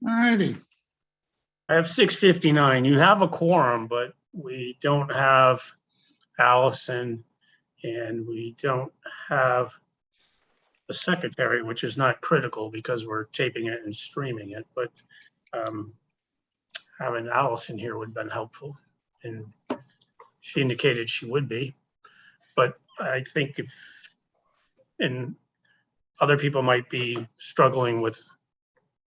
All righty. I have 6:59. You have a quorum, but we don't have Allison and we don't have the secretary, which is not critical because we're taping it and streaming it, but having Allison here would have been helpful. And she indicated she would be, but I think and other people might be struggling with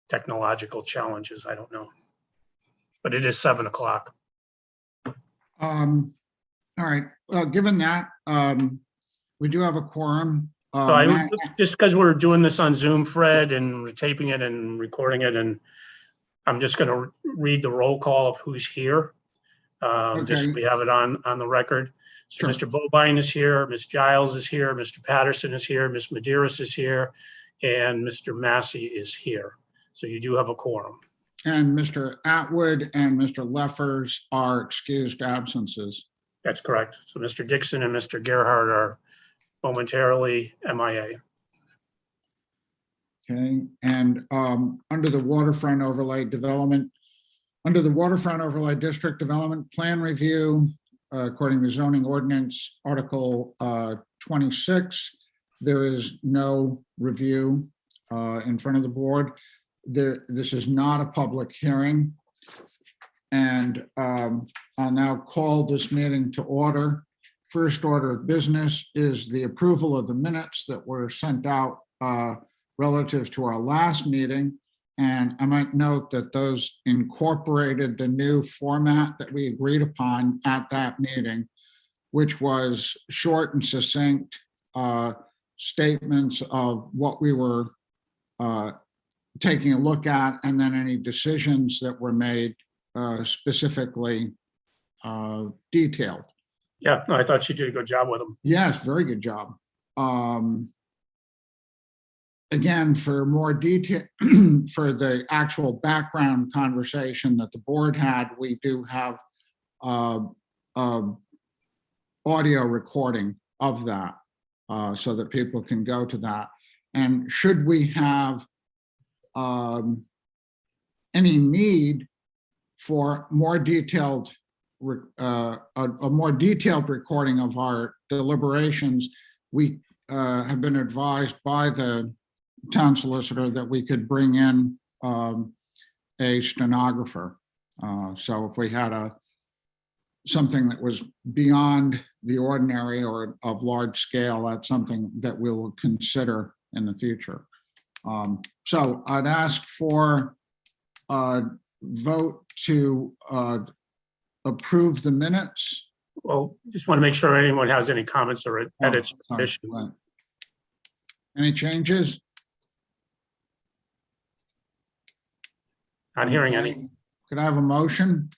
technological challenges. I don't know, but it is 7 o'clock. All right. Well, given that, we do have a quorum. So just because we're doing this on Zoom, Fred, and we're taping it and recording it, and I'm just going to read the roll call of who's here. Just so we have it on the record. So Mr. Bobine is here, Ms. Giles is here, Mr. Patterson is here, Ms. Medeiros is here, and Mr. Massey is here. So you do have a quorum. And Mr. Atwood and Mr. Leffers are excused absences. That's correct. So Mr. Dixon and Mr. Gerhardt are momentarily MIA. Okay, and under the waterfront overlay development, under the waterfront overlay district development plan review, according to zoning ordinance article 26, there is no review in front of the board. This is not a public hearing. And I'll now call this meeting to order. First order of business is the approval of the minutes that were sent out relative to our last meeting. And I might note that those incorporated the new format that we agreed upon at that meeting, which was short and succinct statements of what we were taking a look at, and then any decisions that were made specifically detailed. Yeah, no, I thought you did a good job with them. Yes, very good job. Again, for more detail, for the actual background conversation that the board had, we do have audio recording of that so that people can go to that. And should we have any need for more detailed, a more detailed recording of our deliberations, we have been advised by the town solicitor that we could bring in a stenographer. So if we had something that was beyond the ordinary or of large scale, that's something that we'll consider in the future. So I'd ask for a vote to approve the minutes. Well, just want to make sure anyone has any comments or edits or issues. Any changes? Not hearing any. Could I have a motion?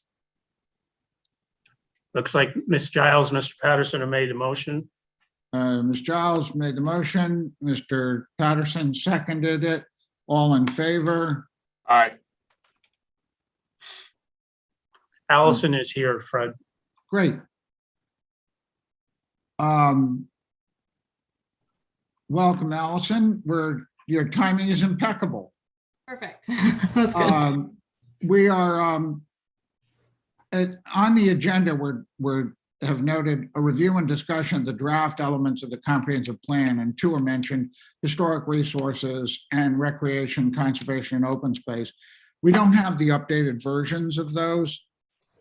Looks like Ms. Giles, Mr. Patterson have made the motion. Ms. Giles made the motion. Mr. Patterson seconded it. All in favor? Aye. Allison is here, Fred. Great. Welcome, Allison. Your timing is impeccable. Perfect. That's good. We are on the agenda. We have noted a review and discussion of the draft elements of the comprehensive plan, and two are mentioned: historic resources and recreation, conservation, and open space. We don't have the updated versions of those.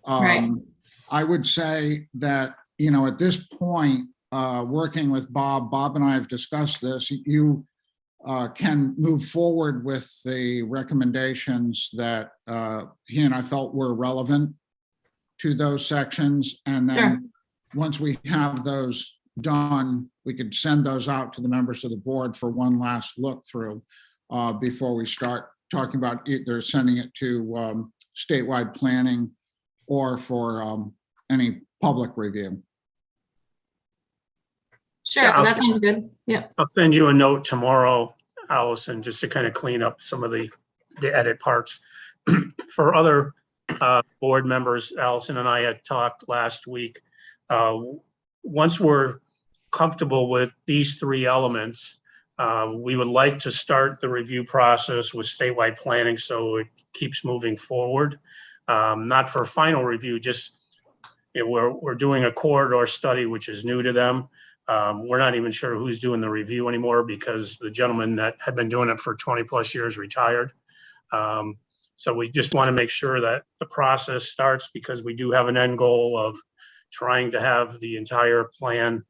Right. I would say that, you know, at this point, working with Bob and I have discussed this, you can move forward with the recommendations that he and I felt were relevant to those sections. And then once we have those done, we could send those out to the members of the board for one last look through before we start talking about either sending it to statewide planning or for any public review. Sure, Yeah, that sounds good. Yeah. I'll send you a note tomorrow, Allison, just to kind of clean up some of the edit parts. For other board members, Allison and I had talked last week. Once we're comfortable with these three elements, we would like to start the review process with statewide planning so it keeps moving forward. Not for final review, just we're doing a corridor study, which is new to them. We're not even sure who's doing the review anymore because the gentleman that had been doing it for 20 plus years retired. So we just want to make sure that the process starts because we do have an end goal of trying to have the entire plan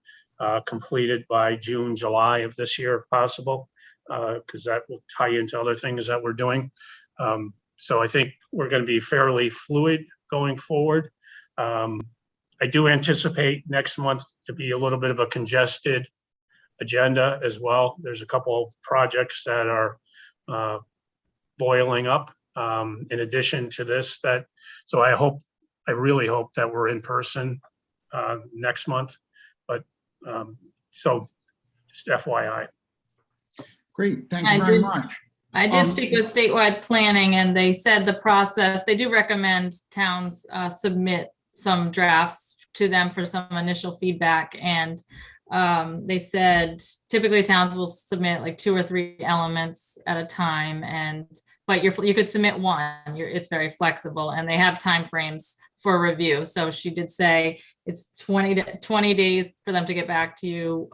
completed by June, July of this year, if possible, because that will tie into other things that we're doing. So I think we're going to be fairly fluid going forward. I do anticipate next month to be a little bit of a congested agenda as well. There's a couple of projects that are boiling up in addition to this. So I really hope that we're in person next month. But so just FYI. Great, thank you very much. I did speak with statewide planning and they said the process, they do recommend towns submit some drafts to them for some initial feedback. And they said typically towns will submit like 2 or 3 elements at a time. But you could submit one, it's very flexible and they have timeframes for review. So she did say it's 20 days for them to get back to you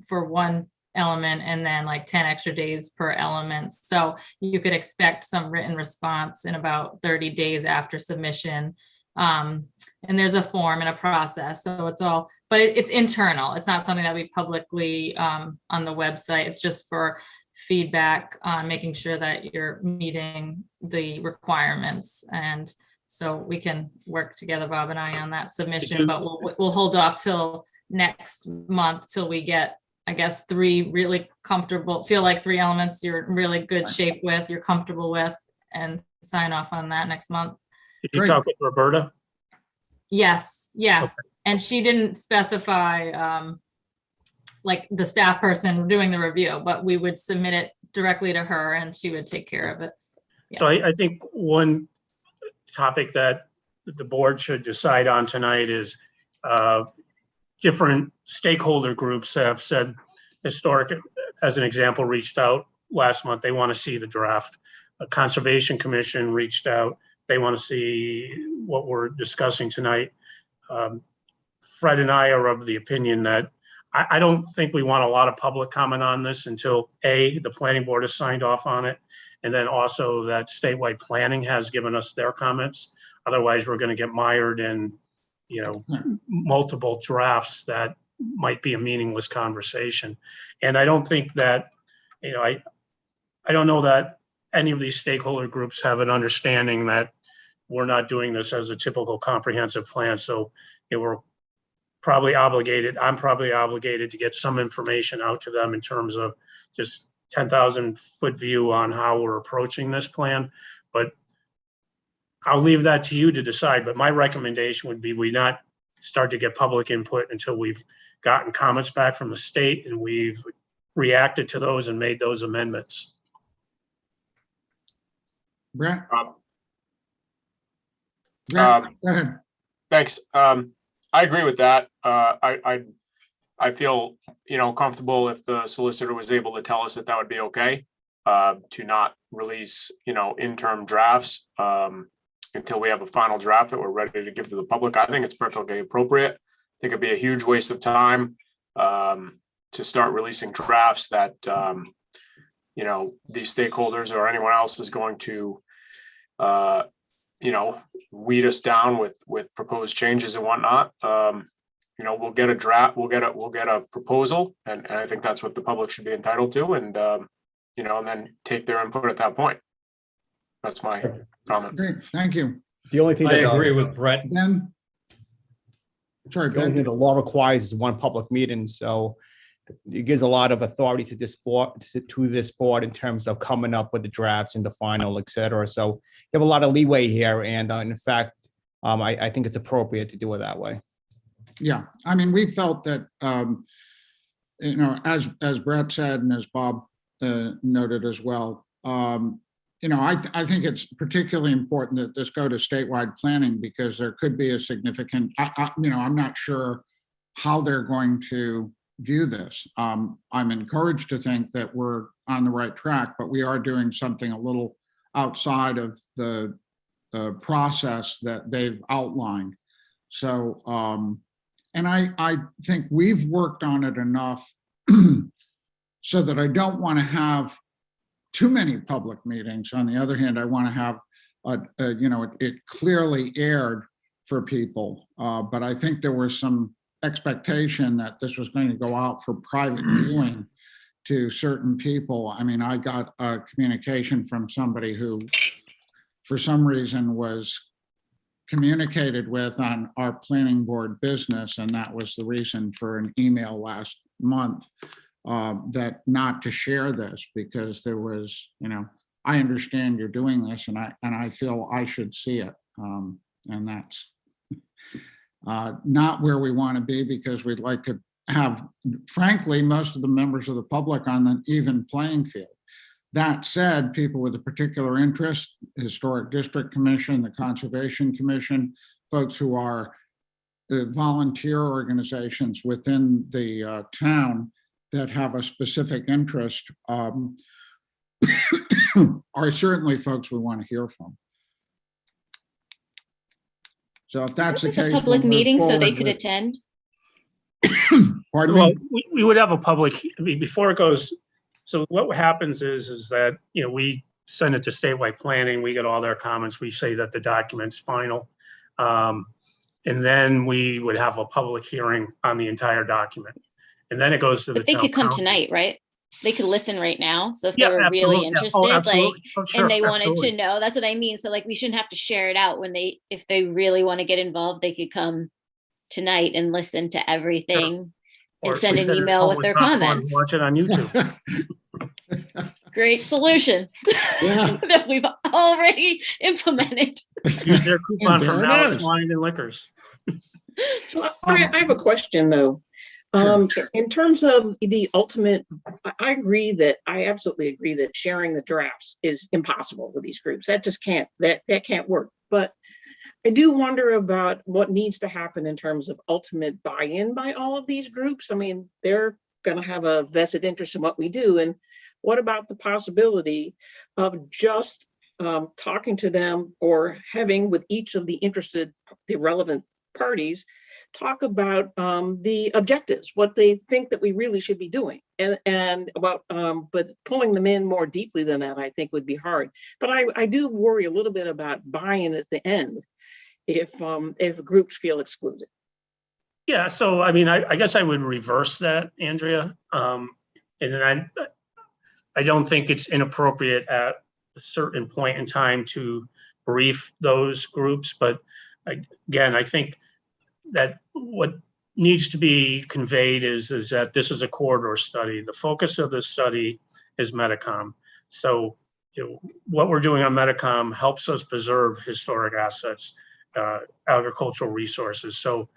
for one element and then like 10 extra days per element. So you could expect some written response in about 30 days after submission. And there's a form and a process. So it's all, but it's internal. It's not something that we publicly on the website. It's just for feedback on making sure that you're meeting the requirements. And so we can work together, Bob and I, on that submission, but we'll hold off till next month till we get, I guess, 3 really comfortable, feel like 3 elements you're in really good shape with, you're comfortable with, and sign off on that next month. Did you talk with Roberta? Yes. Okay. And she didn't specify like the staff person doing the review, but we would submit it directly to her and she would take care of it. Yeah. So I think one topic that the board should decide on tonight is different stakeholder groups have said, Historic, as an example, reached out last month. They want to see the draft. A Conservation Commission reached out. They want to see what we're discussing tonight. Fred and I are of the opinion that I don't think we want a lot of public comment on this until A, the planning board has signed off on it, and then also that statewide planning has given us their comments. Otherwise, we're going to get mired in, multiple drafts that might be a meaningless conversation. And I don't think that, I don't know that any of these stakeholder groups have an understanding that we're not doing this as a typical comprehensive plan. So we're probably obligated, I'm probably obligated to get some information out to them in terms of just 10,000 foot view on how we're approaching this plan. But I'll leave that to you to decide. But my recommendation would be we not start to get public input until we've gotten comments back from the state and we've reacted to those and made those amendments. Brett? Go ahead. Thanks. I agree with that. I feel, comfortable if the solicitor was able to tell us that would be okay, to not release, interim drafts, until we have a final draft that we're ready to give to the public. I think it's perfectly appropriate. I think it'd be a huge waste of time, to start releasing drafts that, these stakeholders or anyone else is going to, weed us down with proposed changes and whatnot. We'll get a draft, we'll get a proposal, and I think that's what the public should be entitled to, and and then take their input at that point. That's my comment. Great, thank you. The only thing I agree with Brett. Ben? Sorry, The only thing Ben. the law requires is 1 public meeting, so it gives a lot of authority to this board in terms of coming up with the drafts and the final, et cetera. So you have a lot of leeway here, and in fact, I think it's appropriate to do it that way. Yeah, I mean, we felt that, as Brett said, and as Bob noted as well, I think it's particularly important that this go to statewide planning because there could be a significant, I'm not sure how they're going to view this. I'm encouraged to think that we're on the right track, but we are doing something a little outside of the process that they've outlined. So, and I think we've worked on it enough so that I don't want to have too many public meetings. On the other hand, I want to have, it clearly aired for people. But I think there was some expectation that this was going to go out for private viewing to certain people. I mean, I got a communication from somebody who, for some reason, was communicated with on our planning board business, and that was the reason for an email last month that not to share this, because there was, I understand you're doing this, and I feel I should see it, and that's not where we want to be, because we'd like to have, frankly, most of the members of the public on an even playing field. That said, people with a particular interest, Historic District Commission, the Conservation Commission, folks who are volunteer organizations within the town that have a specific interest are certainly folks we want to hear from. So if that's the It's a case, public we'll move meeting so they forward could with- attend. Pardon Well, me? we would have a public, I mean, before it goes, so what happens is that, we send it to statewide planning, we get all their comments, we say that the document's final. And then we would have a public hearing on the entire document. And then it goes to the But they town could come council. tonight, right? They could listen right now. So if Yeah, they were absolutely. really Yeah. interested, Oh, like, absolutely. Oh, sure, and they wanted absolutely. to know, that's what I mean. So like, we shouldn't have to share it out if they really want to get involved, they could come tonight and listen to everything Or and send sit an at email home with their popcorn and comments. Watch it on YouTube. Great solution Yeah. that we've already implemented. Use their coupon There from it Malice is. Wine and Liquors. So I have a question though. In terms of the ultimate, I absolutely agree that sharing the drafts is impossible with these groups. That just can't work. But I do wonder about what needs to happen in terms of ultimate buy-in by all of these groups. I mean, they're going to have a vested interest in what we do. And what about the possibility of just talking to them, or having with each of the relevant parties, talk about the objectives, what they think that we really should be doing, and about, but pulling them in more deeply than that, I think would be hard. But I do worry a little bit about buy-in at the end if groups feel excluded. Yeah, so I mean, I guess I would reverse that, Andrea. And then I don't think it's inappropriate at a certain point in time to brief those groups. But again, I think that what needs to be conveyed is that this is a corridor study. The focus of the study is Metacom. So, what we're doing on Metacom helps us preserve historic assets, agricultural resources. So,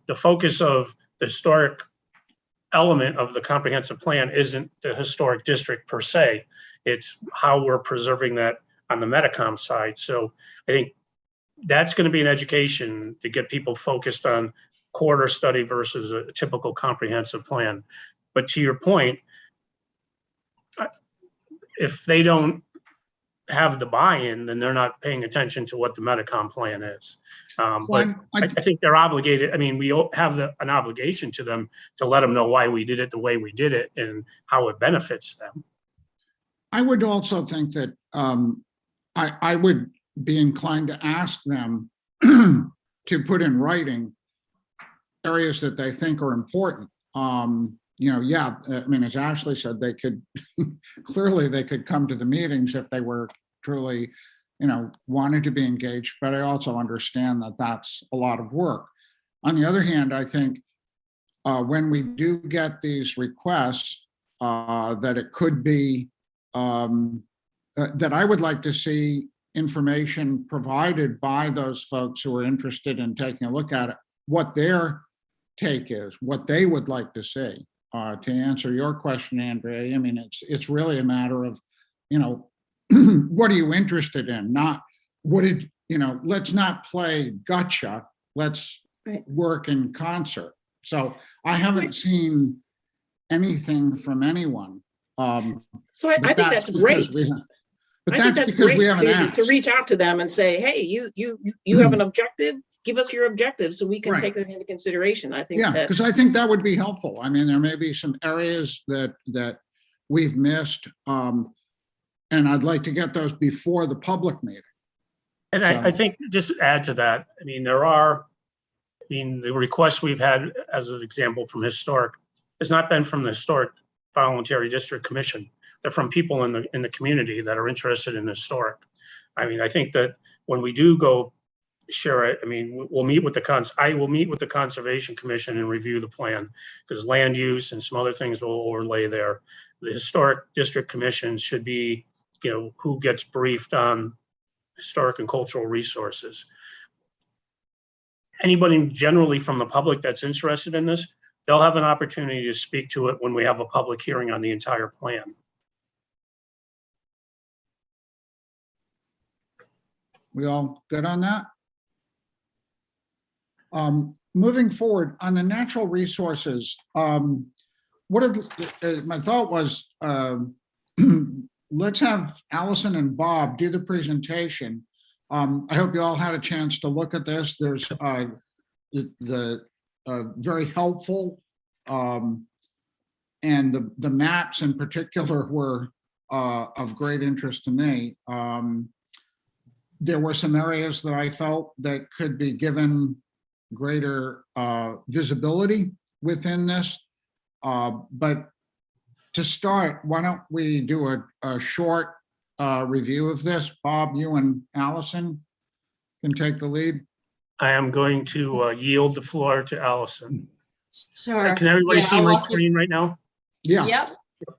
the focus of the historic element of the comprehensive plan isn't the historic district per se. It's how we're preserving that on the Metacom side. So I think that's going to be an education to get people focused on corridor study versus a typical comprehensive plan. But to your point, if they don't have the buy-in, then they're not paying attention to what the Metacom plan is. But I think they're obligated. I mean, we have an obligation to them to let them know why we did it the way we did it and how it benefits them. I would also think that I would be inclined to ask them to put in writing areas that they think are important. Yeah, I mean, as Ashley said, they could clearly they could come to the meetings if they were truly, wanted to be engaged, but I also understand that that's a lot of work. On the other hand, I think when we do get these requests, that it could be that I would like to see information provided by those folks who are interested in taking a look at it, what their take is, what they would like to see. To answer your question, Andrea, I mean, it's really a matter of, what are you interested in? Not what did, let's not play gotcha. Let's work in concert. So I haven't seen anything from anyone. So I think that's great. But I think that's that's because we great haven't to asked. reach out to them and say, hey, you have an objective, give us your objective so we can Right. take that into consideration. I think Yeah, that, because I think that would be helpful. I mean, there may be some areas that we've missed. And I'd like to get those before the public meeting. And I think just to add to that, I mean, the requests we've had as an example from historic, has not been from the Historic Voluntary District Commission. They're from people in the community that are interested in historic. I mean, I think that when we do go share it, I mean, we'll meet with I will meet with the Conservation Commission and review the plan, because land use and some other things will overlay there. The Historic District Commission should be, who gets briefed on historic and cultural resources. Anybody generally from the public that's interested in this, they'll have an opportunity to speak to it when we have a public hearing on the entire plan. We all good on that? Moving forward on the natural resources, my thought was, let's have Allison and Bob do the presentation. I hope you all had a chance to look at this. There's very helpful, and the maps in particular were of great interest to me. There were some areas that I felt that could be given greater visibility within this. But to start, why don't we do a short review of this? Bob, you and Allison can take the lead. I am going to yield the floor to Allison. Sure. Can everybody Yeah, see I'll my walk you- screen right now? Yeah. Yep.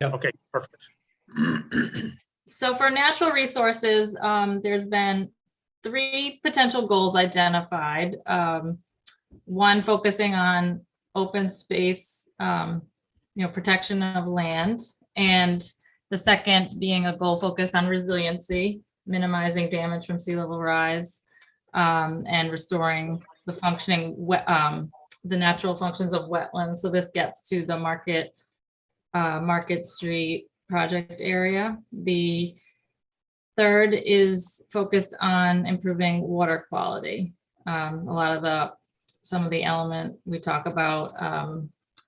Okay, perfect. So for natural resources, there's been 3 potential goals identified. One focusing on open space, protection of land, and the second being a goal focused on resiliency, minimizing damage from sea level rise, and restoring the functioning, the natural functions of wetlands. So this gets to the Market Street project area. The third is focused on improving water quality. A lot of some of the element we talk about,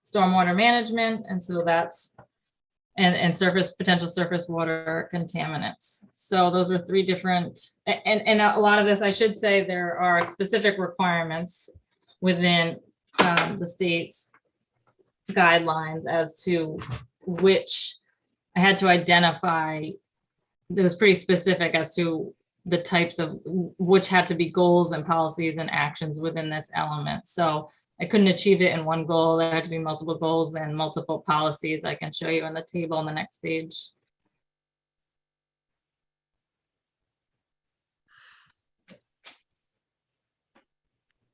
stormwater management, and so that's and potential surface water contaminants. So those are 3 different, and a lot of this, I should say, there are specific requirements within the state's guidelines as to which I had to identify. It was pretty specific as to the types of which had to be goals and policies and actions within this element. So I couldn't achieve it in one goal. There had to be multiple goals and multiple policies. I can show you on the table on the next page.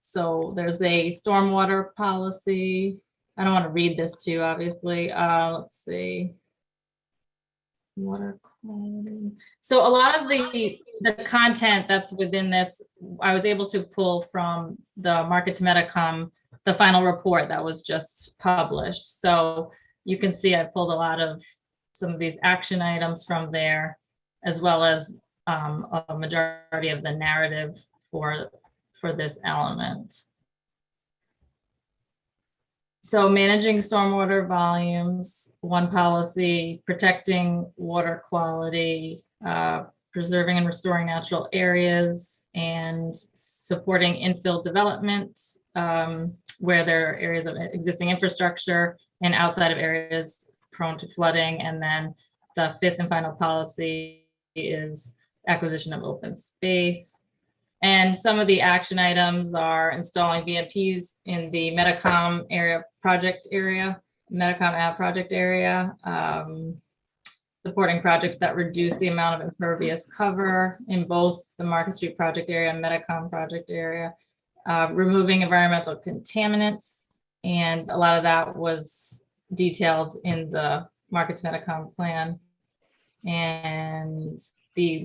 So there's a stormwater policy. I don't want to read this to you, obviously. Let's see. Water quality. So a lot of the content that's within this, I was able to pull from the Market to Metacom, the final report that was just published. So you can see I pulled a lot of some of these action items from there, as well as a majority of the narrative for this element. So managing stormwater volumes, one policy, protecting water quality, preserving and restoring natural areas, and supporting infill development where there are areas of existing infrastructure and outside of areas prone to flooding. And then the 5th and final policy is acquisition of open space. And some of the action items are installing VMPs in the Metacom project area, supporting projects that reduce the amount of impervious cover in both the Market Street project area and Metacom project area, removing environmental contaminants. And a lot of that was detailed in the Market to Metacom plan. And the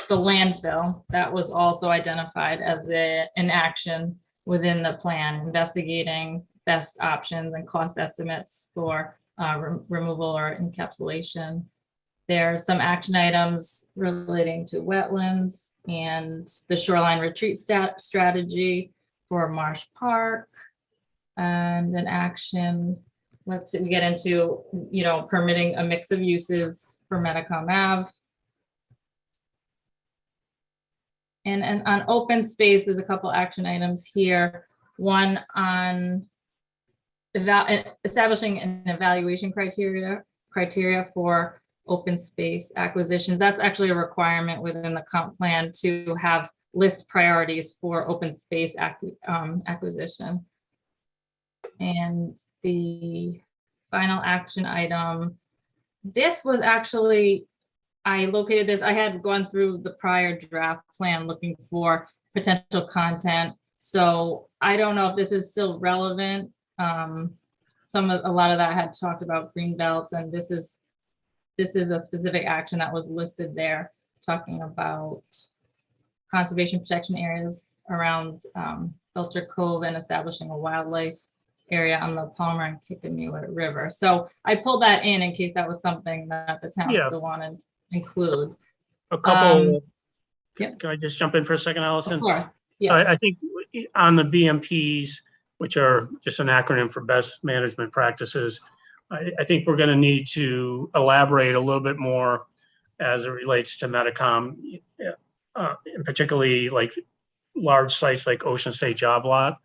landfill, that was also identified as an action within the plan, investigating best options and cost estimates for removal or encapsulation. There are some action items relating to wetlands and the shoreline retreat strategy for Marsh Park. And an action, let's see, we get into, permitting a mix of uses for Metacom Ave. And on open space, there's a couple action items here. One on establishing an evaluation criteria for open space acquisitions. That's actually a requirement within the comp plan to have list priorities for open space acquisition. And the final action item, this was actually, I located this, I had gone through the prior draft plan looking for potential content. So I don't know if this is still relevant. A lot of that I had talked about green belts, and this is a specific action that was listed there, talking about conservation protection areas around Belcher Cove and establishing a wildlife area on the Palmer and Kickamuit River. So I pulled that in case that was something that the town Yeah. still wanted to include. A couple, yep. Can I just jump in for a second, Allison? Of course, yeah. I think on the BMPs, which are just an acronym for best management practices, I think we're going to need to elaborate a little bit more as it relates to Metacom, and particularly like large sites like Ocean State Job Lot.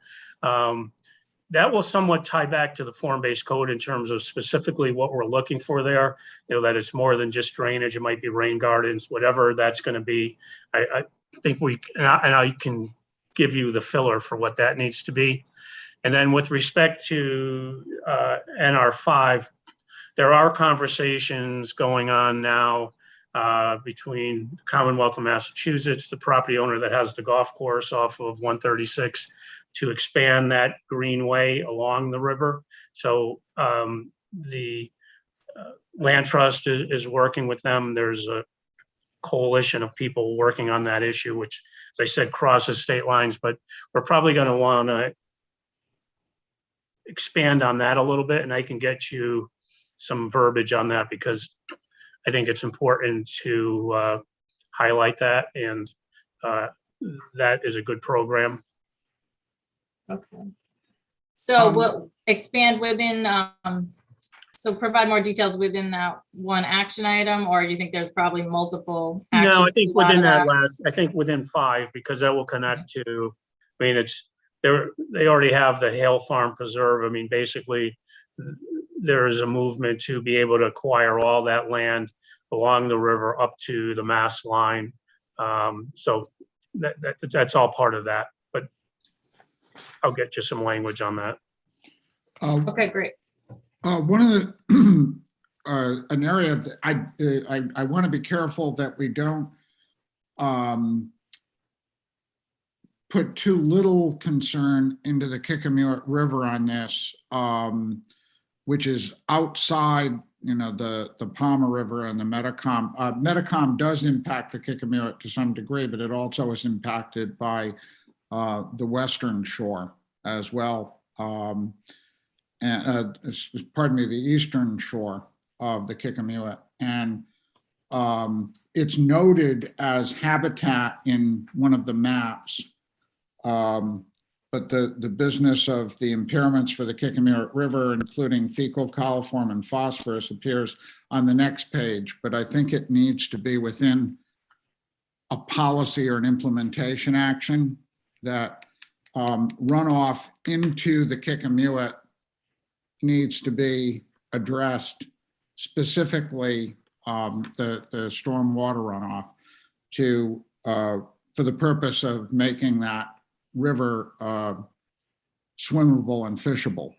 That will somewhat tie back to the form-based code in terms of specifically what we're looking for there. That it's more than just drainage. It might be rain gardens, whatever that's going to be. I think I can give you the filler for what that needs to be. And then with respect to NR5, there are conversations going on now between the Commonwealth of Massachusetts, the property owner that has the golf course off of 136, to expand that greenway along the river. So the Land Trust is working with them. There's a coalition of people working on that issue, which, as I said, crosses state lines, but we're probably going to want to expand on that a little bit, and I can get you some verbiage on that because I think it's important to highlight that, and that is a good program. Okay. So we'll expand within, so provide more details within that one action item, or do you think there's probably multiple? No, I actions think out of within I think within 5, because that will connect to, I mean, they already have the Hale Farm Preserve. I mean, basically, there is a movement to be able to acquire all that land along the river up to the Mass line. So that's all part of that, but I'll get you some language on that. Okay, great. One of the an area that I want to be careful that we don't put too little concern into the Kickamuit River on this, which is outside, the Palmer River and the Metacom. Metacom does impact the Kickamuit to some degree, but it also is impacted by the western shore as well. And pardon me, the eastern shore of the Kickamuit. And it's noted as habitat in one of the maps. But the business of the impairments for the Kickamuit River, including fecal coliform and phosphorus, appears on the next page. But I think it needs to be within a policy or an implementation action that runoff into the Kickamuit needs to be addressed, specifically the stormwater runoff for the purpose of making that river swimmable and fishable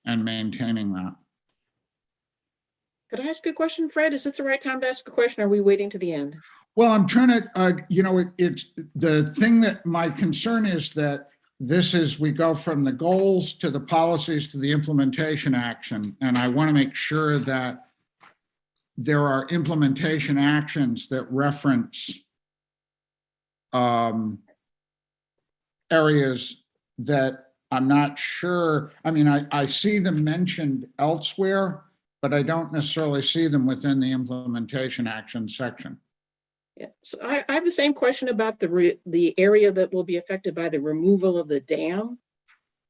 and maintaining that. Could I ask a question, Fred? Is this the right time to ask a question? Or are we waiting to the end? Well, I'm trying to, it's the thing that my concern is that we go from the goals to the policies to the implementation action. And I want to make sure that there are implementation actions that reference areas that I'm not sure. I mean, I see them mentioned elsewhere, but I don't necessarily see them within the implementation action section. Yeah, so I have the same question about the area that will be affected by the removal of the dam.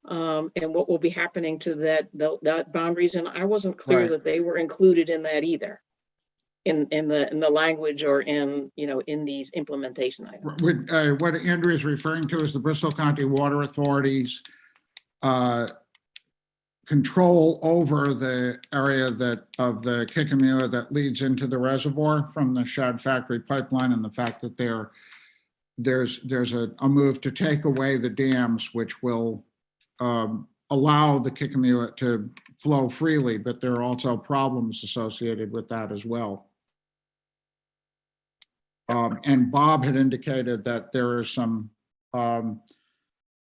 And what will be happening to that boundaries, and I wasn't clear Right. that they were included in that either. In the language or in these implementation items. What Andrew is referring to is the Bristol County Water Authority's control over the area of the Kickapoo that leads into the reservoir from the Shad Factory pipeline, and the fact that there's a move to take away the dams, which will allow the Kickapoo to flow freely, but there are also problems associated with that as well. And Bob had indicated that there is some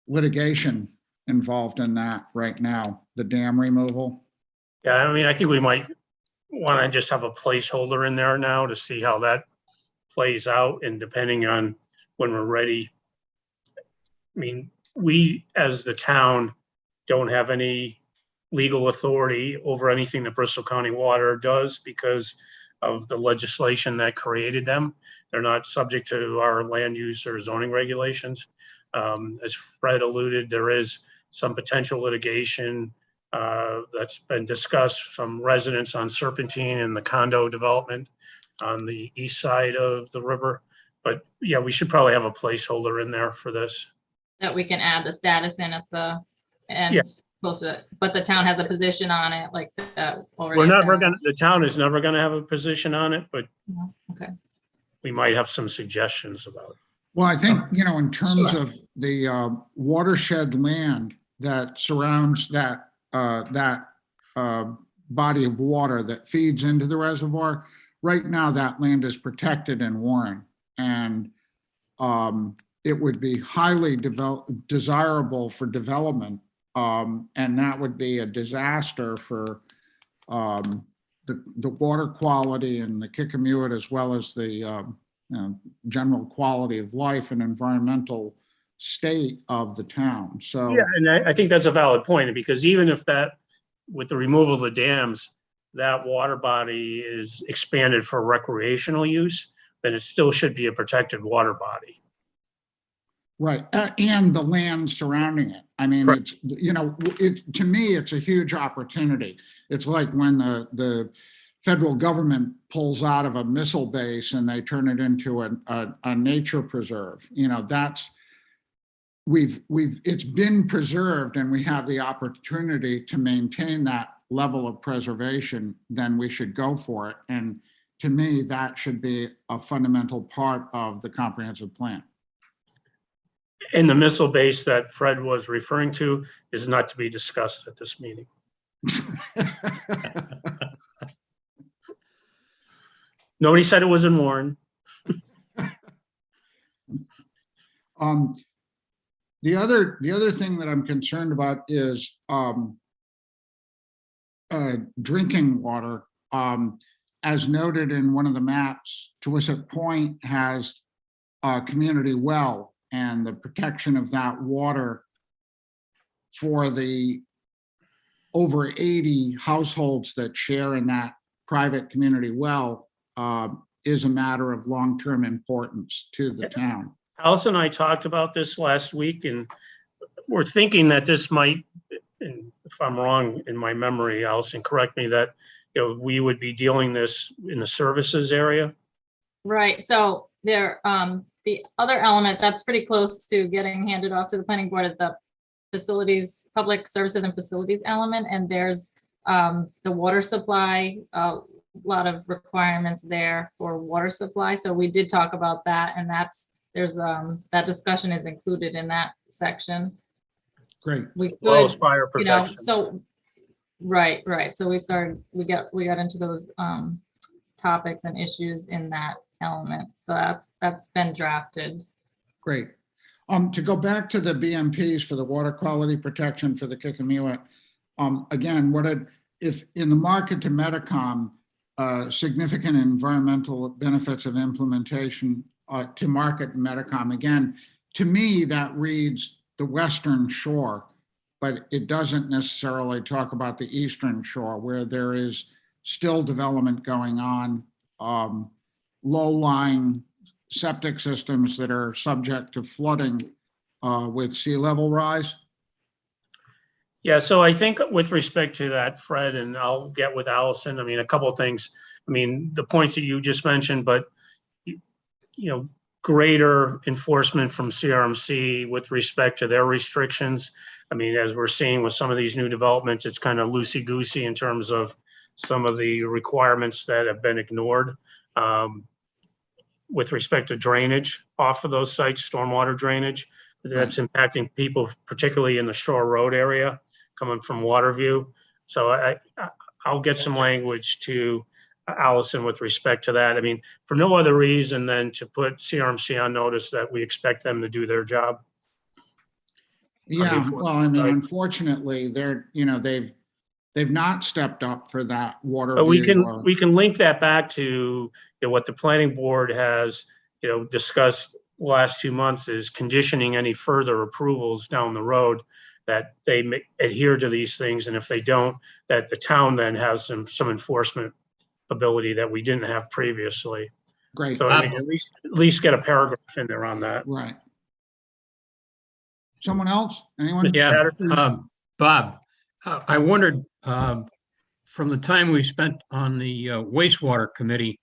litigation involved in that right now, the dam removal. Yeah, I mean, I think we might want to just have a placeholder in there now to see how that plays out, and depending on when we're ready. I mean, we as the town don't have any legal authority over anything that Bristol County Water does because of the legislation that created them. They're not subject to our land use or zoning regulations. As Fred alluded, there is some potential litigation that's been discussed from residents on Serpentine and the condo development on the east side of the river. But yeah, we should probably have a placeholder in there for this. That we can add the status in at the end. Yeah. Close to it, but the town has a position on it, like that. We're never gonna, the town is never gonna have a position on it, but Okay. we might have some suggestions about it. Well, I think, in terms Sure. of the watershed land that surrounds that body of water that feeds into the reservoir, right now that land is protected in Warren. And it would be highly desirable for development. And that would be a disaster for the water quality and the Kickapoo, as well as the general quality of life and environmental state of the town. So Yeah, and I think that's a valid point, because even if that, with the removal of the dams, that water body is expanded for recreational use, then it still should be a protected water body. right, and the land surrounding it. I mean, Correct. it's to me, it's a huge opportunity. It's like when the federal government pulls out of a missile base and they turn it into a nature preserve. That's it's been preserved, and we have the opportunity to maintain that level of preservation. Then we should go for it. And to me, that should be a fundamental part of the comprehensive plan. And the missile base that Fred was referring to is not to be discussed at this meeting. Nobody said it was in Warren. The other thing that I'm concerned about is drinking water. As noted in one of the maps, Twisset Point has a community well, and the protection of that water for the over 80 households that share in that private community well is a matter of long-term importance to the town. Alice and I talked about this last week, and we're thinking that this might, and if I'm wrong in my memory, Allison, correct me, that we would be dealing this in the services area. Right, so there, the other element that's pretty close to getting handed off to the planning board is the facilities, public services and facilities element, and there's the water supply, a lot of requirements there for water supply. So we did talk about that, and there's that discussion is included in that section. Great. We could, Well, as fire protection. so right. So we got into those topics and issues in that element. So that's been drafted. Great. To go back to the BMPs for the water quality protection for the Kickapoo, again, if in the market to Medicom, significant environmental benefits of implementation to market Medicom, again, to me, that reads the Western Shore, but it doesn't necessarily talk about the Eastern Shore, where there is still development going on, low-lying septic systems that are subject to flooding with sea level rise? Yeah, so I think with respect to that, Fred, and I'll get with Allison, I mean, a couple of things. I mean, the points that you just mentioned, but greater enforcement from CRMC with respect to their restrictions. I mean, as we're seeing with some of these new developments, it's kind of loosey-goosey in terms of some of the requirements that have been ignored. With respect to drainage off of those sites, stormwater drainage, that's impacting people, particularly in the Shore Road area, coming from Waterview. So I'll get some language to Allison with respect to that. I mean, for no other reason than to put CRMC on notice that we expect them to do their job. Yeah, well, I mean, unfortunately, they've not stepped up for that water. But we can link that back to what the planning board has discussed the last 2 months, is conditioning any further approvals down the road that they adhere to these things, and if they don't, that the town then has some enforcement ability that we didn't have previously. Great. So I mean, at least get a paragraph in there on that. Right. Someone else? Anyone? Mr. Yeah, Patterson? Bob, I wondered, from the time we spent on the wastewater committee,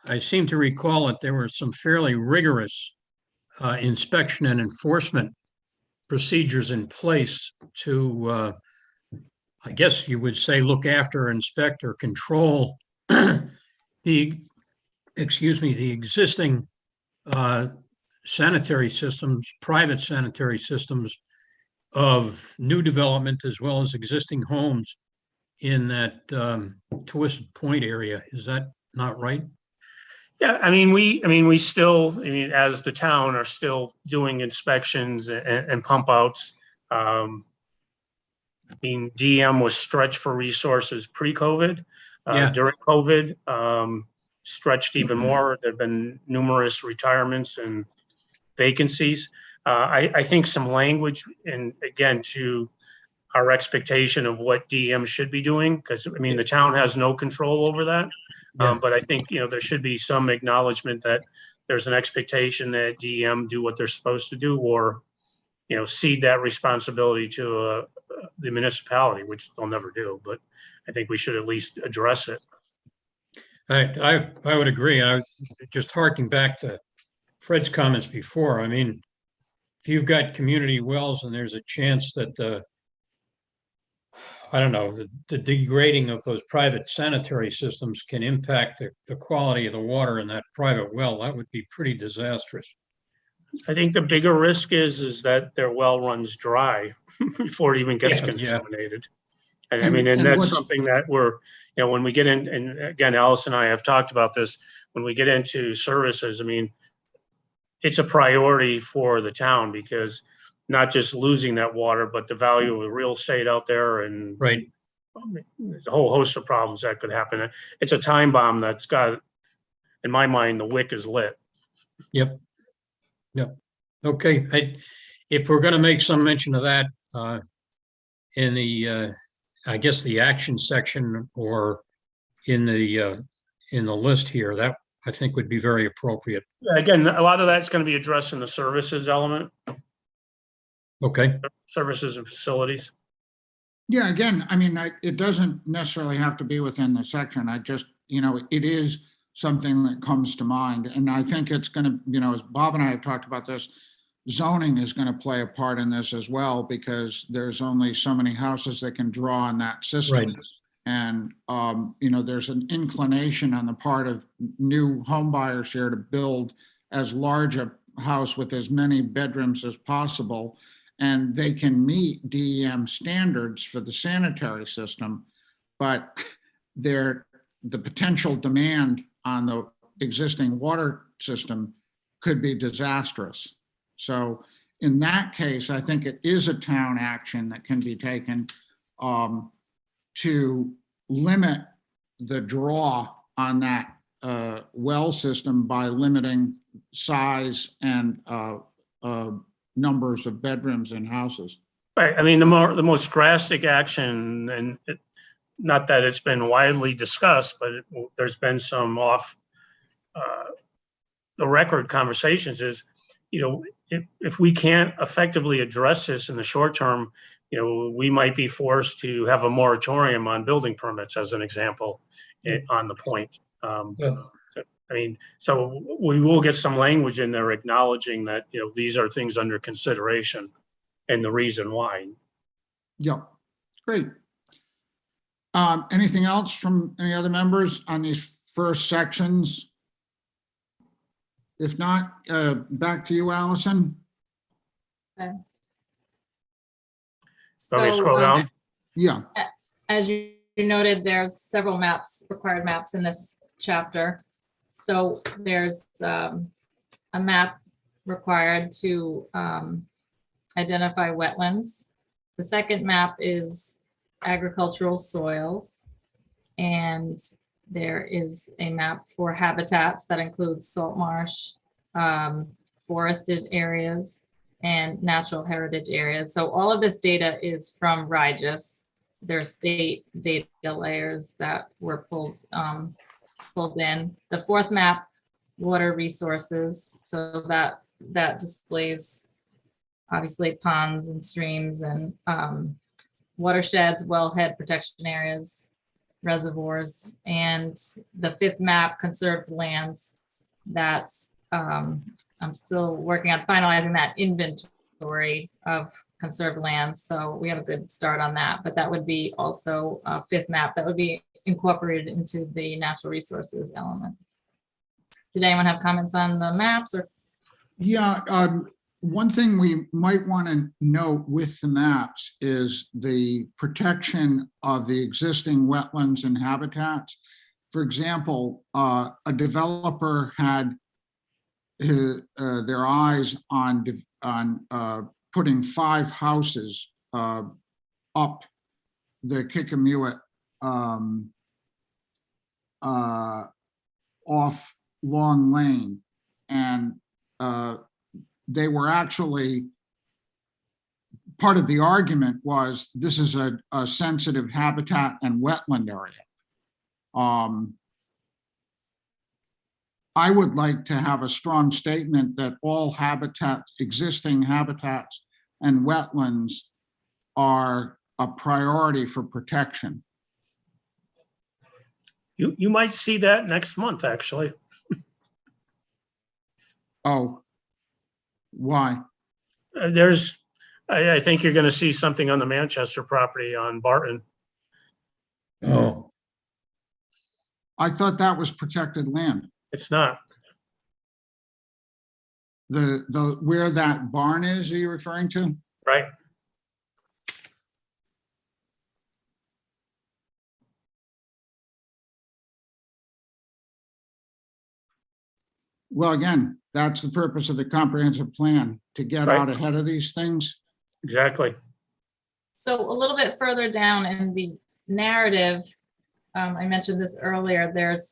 I seem to recall that there were some fairly rigorous inspection and enforcement procedures in place to, I guess you would say, look after, inspect, or control the existing sanitary systems, private sanitary systems of new development as well as existing homes in that Twisted Point area. Is that not right? Yeah, I mean, we still, as the town, are still doing inspections and pump outs. DM was stretched for resources pre-COVID. Yeah. During COVID, stretched even more. There've been numerous retirements and vacancies. I think some language, and again, to our expectation of what DM should be doing, because the town has no control over that. Yeah. But I think, there should be some acknowledgement that there's an expectation that DM do what they're supposed to do, or, cede that responsibility to the municipality, which they'll never do. But I think we should at least address it. I would agree. I was just harking back to Fred's comments before. I mean, if you've got community wells and there's a chance that I don't know, the degrading of those private sanitary systems can impact the quality of the water in that private well, that would be pretty disastrous. I think the bigger risk is that their well runs dry before it even gets contaminated. And that's something that we're, when we get in, and again, Alice and I have talked about this, when we get into services, it's a priority for the town, because not just losing that water, but the value of the real estate out there, and right. There's a whole host of problems that could happen. It's a time bomb that's got, in my mind, the wick is lit. Yep. Yep. Okay. If we're going to make some mention of that in the, I guess the action section, or in the list here, that I think would be very appropriate. Again, a lot of that's going to be addressed in the services element. Okay. Services and facilities. Yeah, again, it doesn't necessarily have to be within the section. I just, it is something that comes to mind. And I think it's going to, as Bob and I have talked about this, zoning is going to play a part in this as well, because there's only so many houses that can draw on that system. Right. And, there's an inclination on the part of new home buyers here to build as large a house with as many bedrooms as possible. And they can meet DEM standards for the sanitary system, but the potential demand on the existing water system could be disastrous. So in that case, I think it is a town action that can be taken to limit the draw on that well system by limiting size and numbers of bedrooms in houses. Right. The most drastic action, and not that it's been widely discussed, but there's been some off the record conversations is, if we can't effectively address this in the short term, we might be forced to have a moratorium on building permits, as an example, on the point. So we will get some language in there acknowledging that, these are things under consideration and the reason why. Yeah, great. Anything else from any other members on these first sections? If not, back to you, Allison. Want me to scroll down? Yeah, As you noted, there's several maps, required maps in this chapter. So there's a map required to identify wetlands. The second map is agricultural soils. And there is a map for habitats that includes salt marsh, forested areas, and natural heritage areas. So all of this data is from RIGIS. There's state data layers that were pulled in. The fourth map, water resources. So that displays obviously ponds and streams and watersheds, wellhead protection areas, reservoirs. And the fifth map, conserved lands. That's I'm still working on finalizing that inventory of conserved lands. So we have a good start on that, but that would be also a fifth map that would be incorporated into the natural resources element. Did anyone have comments on the maps or? yeah. One thing we might want to note with the maps is the protection of the existing wetlands and habitats. For example, a developer had their eyes on putting 5 houses up the Kickamuit off Long Lane, and they were actually, part of the argument was this is a sensitive habitat and wetland area. I would like to have a strong statement that all habitats, existing habitats and wetlands are a priority for protection. You might see that next month, actually. Oh, why? I think you're going to see something on the Manchester property on Barton. Oh, I thought that was protected land. It's not. The where that barn is, are you referring to? Right. Well, again, that's the purpose of the comprehensive plan, to get Right. out ahead of these things. Exactly. So a little bit further down in the narrative, I mentioned this earlier, there's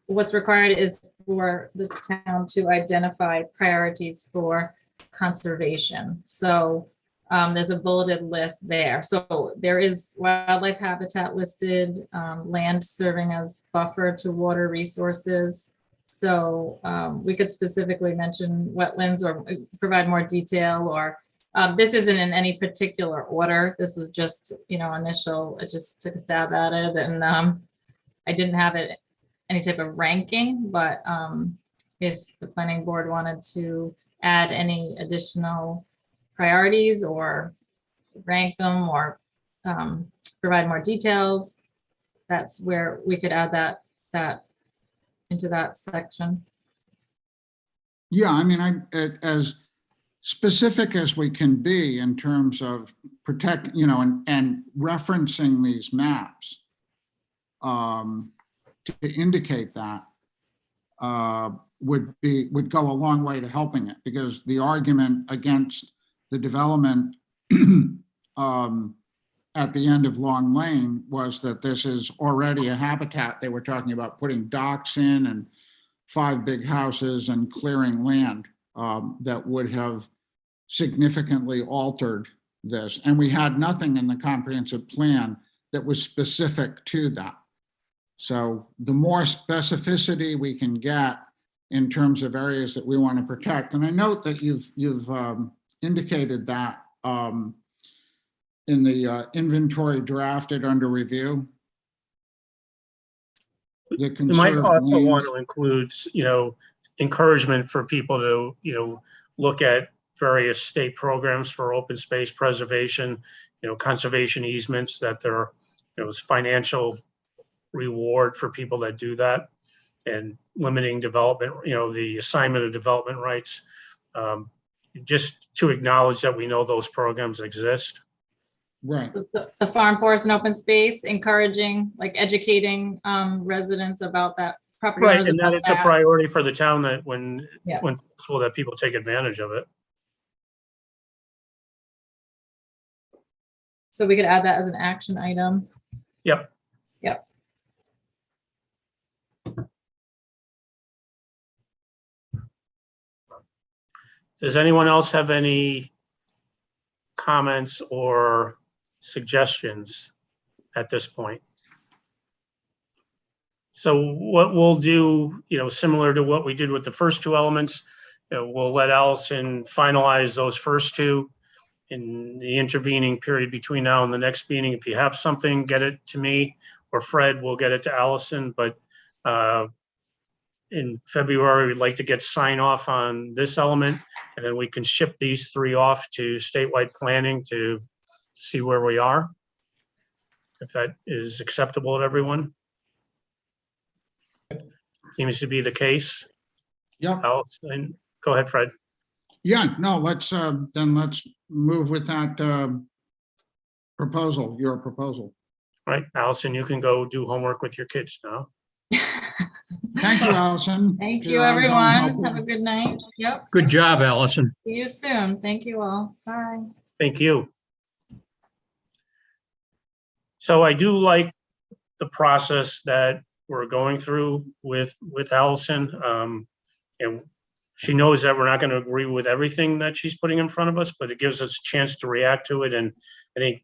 what's required is for the town to identify priorities for conservation. So there's a bulleted list there. So there is wildlife habitat listed, land serving as buffer to water resources. So we could specifically mention wetlands or provide more detail, or this isn't in any particular order. This was just, initial, I just took a stab at it, and I didn't have it any type of ranking, but if the planning board wanted to add any additional priorities or rank them or provide more details, that's where we could add that into that section. Yeah, I mean, as specific as we can be in terms of protect, and referencing these maps to indicate that would go a long way to helping it, because the argument against the development at the end of Long Lane was that this is already a habitat. They were talking about putting docks in and 5 big houses and clearing land that would have significantly altered this. And we had nothing in the comprehensive plan that was specific to that. So the more specificity we can get in terms of areas that we want to protect, and I note that you've indicated that in the inventory drafted under review. The We might conserved also want lands. to include, encouragement for people to, look at various state programs for open space preservation, conservation easements, that there is financial reward for people that do that, and limiting development, the assignment of development rights. Just to acknowledge that we know those programs exist. Right. So the farm, forest and open space, encouraging, like educating residents about that property. Right, owners and that about it's a that. priority for the town that when Yeah. possible, that people take advantage of it. So we could add that as an action item. Yep. Yep. Does anyone else have any comments or suggestions at this point? So what we'll do, similar to what we did with the first two elements, we'll let Allison finalize those first two. In the intervening period between now and the next meeting, if you have something, get it to me, or Fred will get it to Allison. But in February, we'd like to get sign off on this element, and then we can ship these three off to statewide planning to see where we are, if that is acceptable to everyone. Seems to be the case. Yep. Allison, go ahead, Fred. Yeah, no, let's move with that proposal, your proposal. Right, Allison, you can go do homework with your kids now. Thank you, Allison. Thank for you, your ongoing everyone. help. Have a good night. Yep. Good job, Allison. See you soon. Thank you all. Bye. Thank you. So I do like the process that we're going through with Allison. And she knows that we're not going to agree with everything that she's putting in front of us, but it gives us a chance to react to it. And I think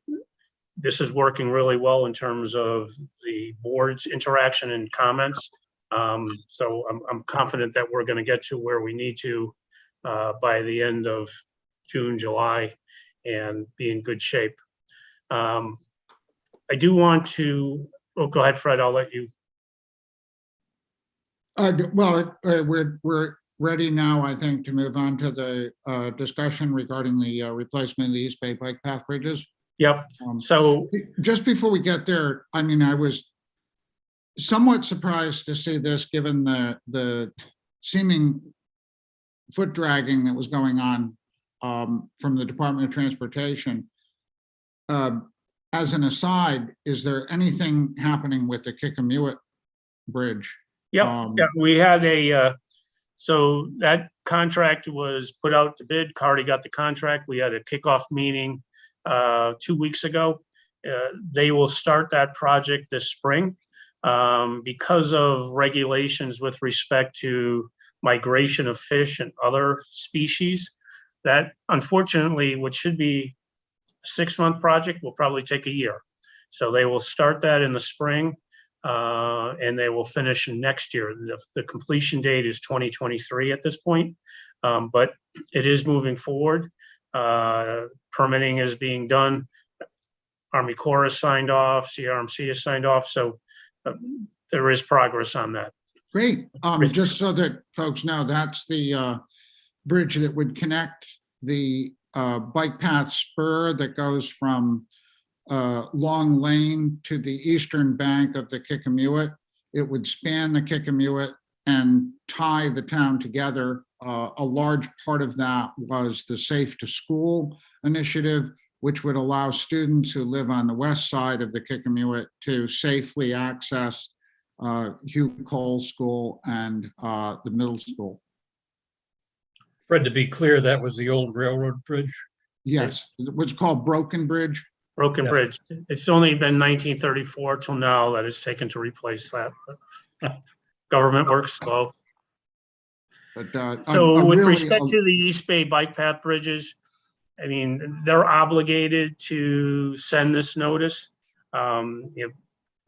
this is working really well in terms of the board's interaction and comments. So I'm confident that we're going to get to where we need to by the end of June, July, and be in good shape. I do want to, go ahead, Fred, I'll let you. Well, we're ready now, I think, to move on to the discussion regarding the replacement of the East Bay Bike Path bridges. Yep. So just before we get there, I mean, I was somewhat surprised to see this, given the seeming foot dragging that was going on from the Department of Transportation. As an aside, is there anything happening with the Kickamuit Bridge? yeah, we had so that contract was put out to bid. Cardi got the contract. We had a kickoff meeting 2 weeks ago. They will start that project this spring. Because of regulations with respect to migration of fish and other species, that unfortunately, what should be a 6-month project will probably take a year. So they will start that in the spring and they will finish next year. The completion date is 2023 at this point, but it is moving forward. Permitting is being done. Army Corps has signed off, CRMC has signed off. So there is progress on that. Great. Just so that folks know, that's the bridge that would connect the bike path spur that goes from Long Lane to the eastern bank of the Kickamuit. It would span the Kickamuit and tie the town together. A large part of that was the Safe to School initiative, which would allow students who live on the west side of the Kickamuit to safely access Hugh Cole School and the middle school. Fred, to be clear, that was the old railroad bridge. Yes, it was called Broken Bridge. Broken Yeah. Bridge. It's only been 1934 till now that it's taken to replace that. Government works slow. But So with really, respect to the East Bay Bike Path bridges, I mean, they're obligated to send this notice. It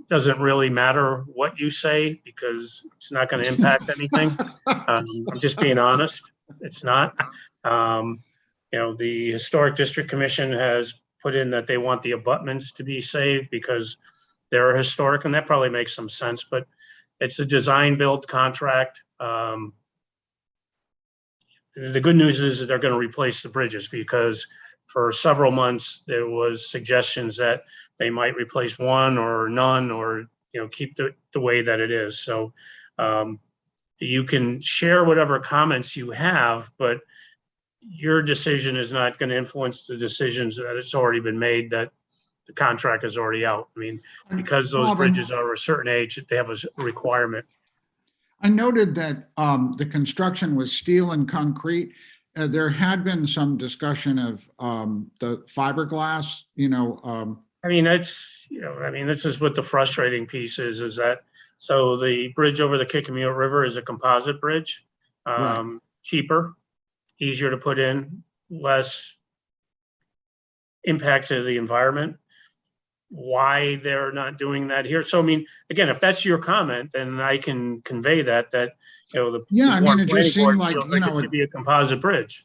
doesn't really matter what you say because it's not going to impact anything. I'm just being honest. It's not. The Historic District Commission has put in that they want the abutments to be saved because they're historic, and that probably makes some sense, but it's a design build contract. The good news is that they're going to replace the bridges because for several months there was suggestions that they might replace one or none or keep the way that it is. So you can share whatever comments you have, but your decision is not going to influence the decisions that it's already been made, that the contract is already out. I mean, because those bridges are a certain age, they have a requirement. I noted that the construction was steel and concrete. There had been some discussion of the fiberglass, this is what the frustrating piece is that, so the bridge over the Kickamuit River is a composite bridge, Right. cheaper, easier to put in, less impact to the environment. Why they're not doing that here? So, I mean, again, if that's your comment, then I can convey that it just seemed like, it should be a composite bridge.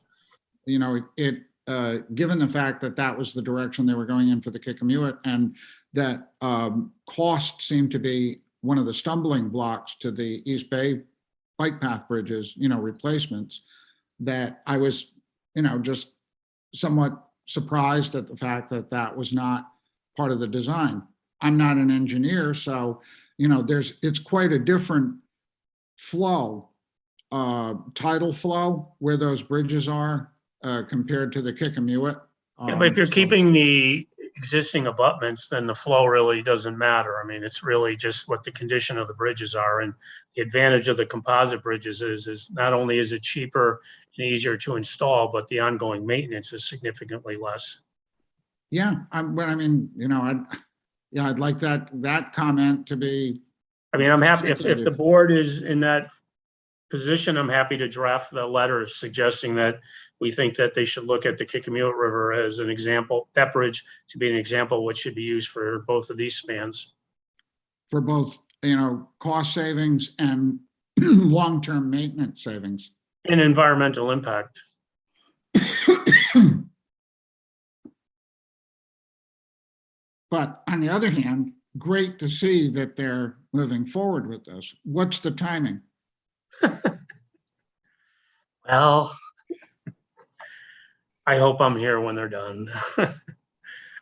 Given the fact that that was the direction they were going in for the Kickamuit, and that cost seemed to be one of the stumbling blocks to the East Bay bike path bridges, replacements, that I was, just somewhat surprised at the fact that that was not part of the design. I'm not an engineer, so, it's quite a different flow, tidal flow where those bridges are compared to the Kickamuit. Yeah, but if you're keeping the existing abutments, then the flow really doesn't matter. I mean, it's really just what the condition of the bridges are. And the advantage of the composite bridges is not only is it cheaper and easier to install, but the ongoing maintenance is significantly less. Yeah, I'd like that comment to be. I mean, I'm happy if the board is in that position, I'm happy to draft the letter suggesting that we think that they should look at the Kickamuit River as an example, that bridge to be an example of what should be used for both of these spans. For both, cost savings and long-term maintenance savings. And environmental impact. But on the other hand, great to see that they're moving forward with this. What's the timing? Well, I hope I'm here when they're done.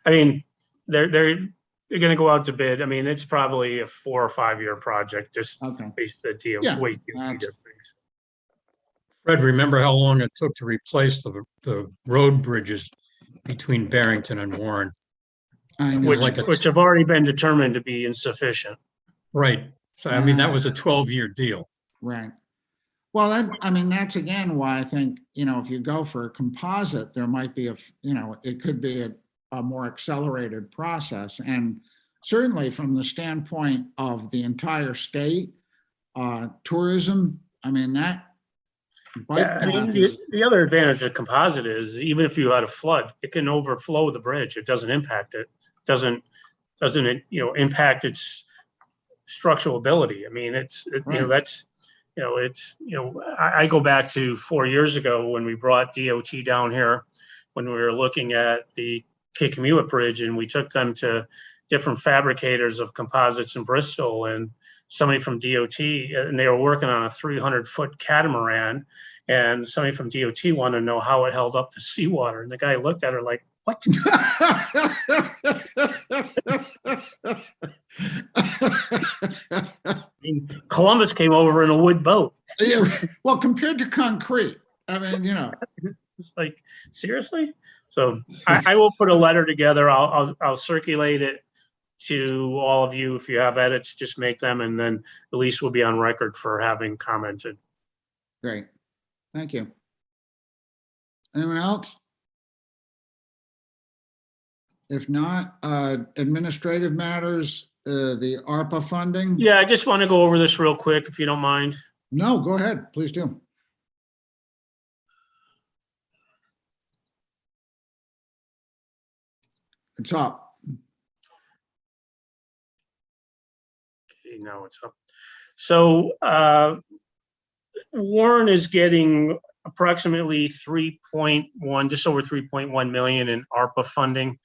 I mean, they're going to go out to bid. I mean, it's probably a 4 or 5 year project, just based on the way DOT does things. Fred, remember how long it took to replace the road bridges between Barrington and Warren? Which have already been determined to be insufficient. Right. So, I mean, that was a 12-year deal. Right. Well, that's again why I think, if you go for a composite, there might be it could be a more accelerated process. And certainly from the standpoint of the entire state, tourism, the other advantage of composite is even if you had a flood, it can overflow the bridge. It doesn't impact it. Doesn't impact its structural ability. I mean, I go back to 4 years ago when we brought DOT down here, when we were looking at the Kickamuit Bridge, and we took them to different fabricators of composites in Bristol, and somebody from DOT, and they were working on a 300-foot catamaran, and somebody from DOT wanted to know how it held up to seawater, and the guy looked at her like, what? I mean, Columbus came over in a wood boat. Yeah, well, compared to concrete, it's like, seriously? So I will put a letter together. I'll circulate it to all of you. If you have edits, just make them, and then at least we'll be on record for having commented. Great. Thank you. Anyone else? If not, administrative matters, the ARPA funding. Yeah, I just want to go over this real quick, if you don't mind. No, go ahead, please do. It's up. Now it's up. So Warren is getting approximately 3.1, just over 3.1 million in ARPA funding.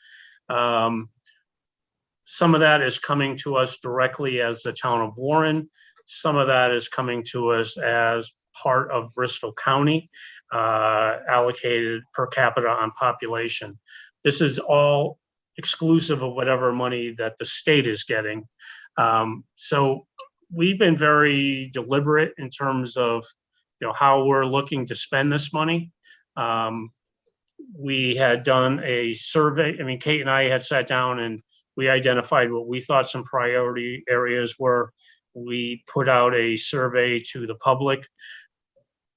Some of that is coming to us directly as the town of Warren. Some of that is coming to us as part of Bristol County, allocated per capita on population. This is all exclusive of whatever money that the state is getting. So we've been very deliberate in terms of, how we're looking to spend this money. We had done a survey. I mean, Kate and I had sat down and we identified what we thought some priority areas were. We put out a survey to the public.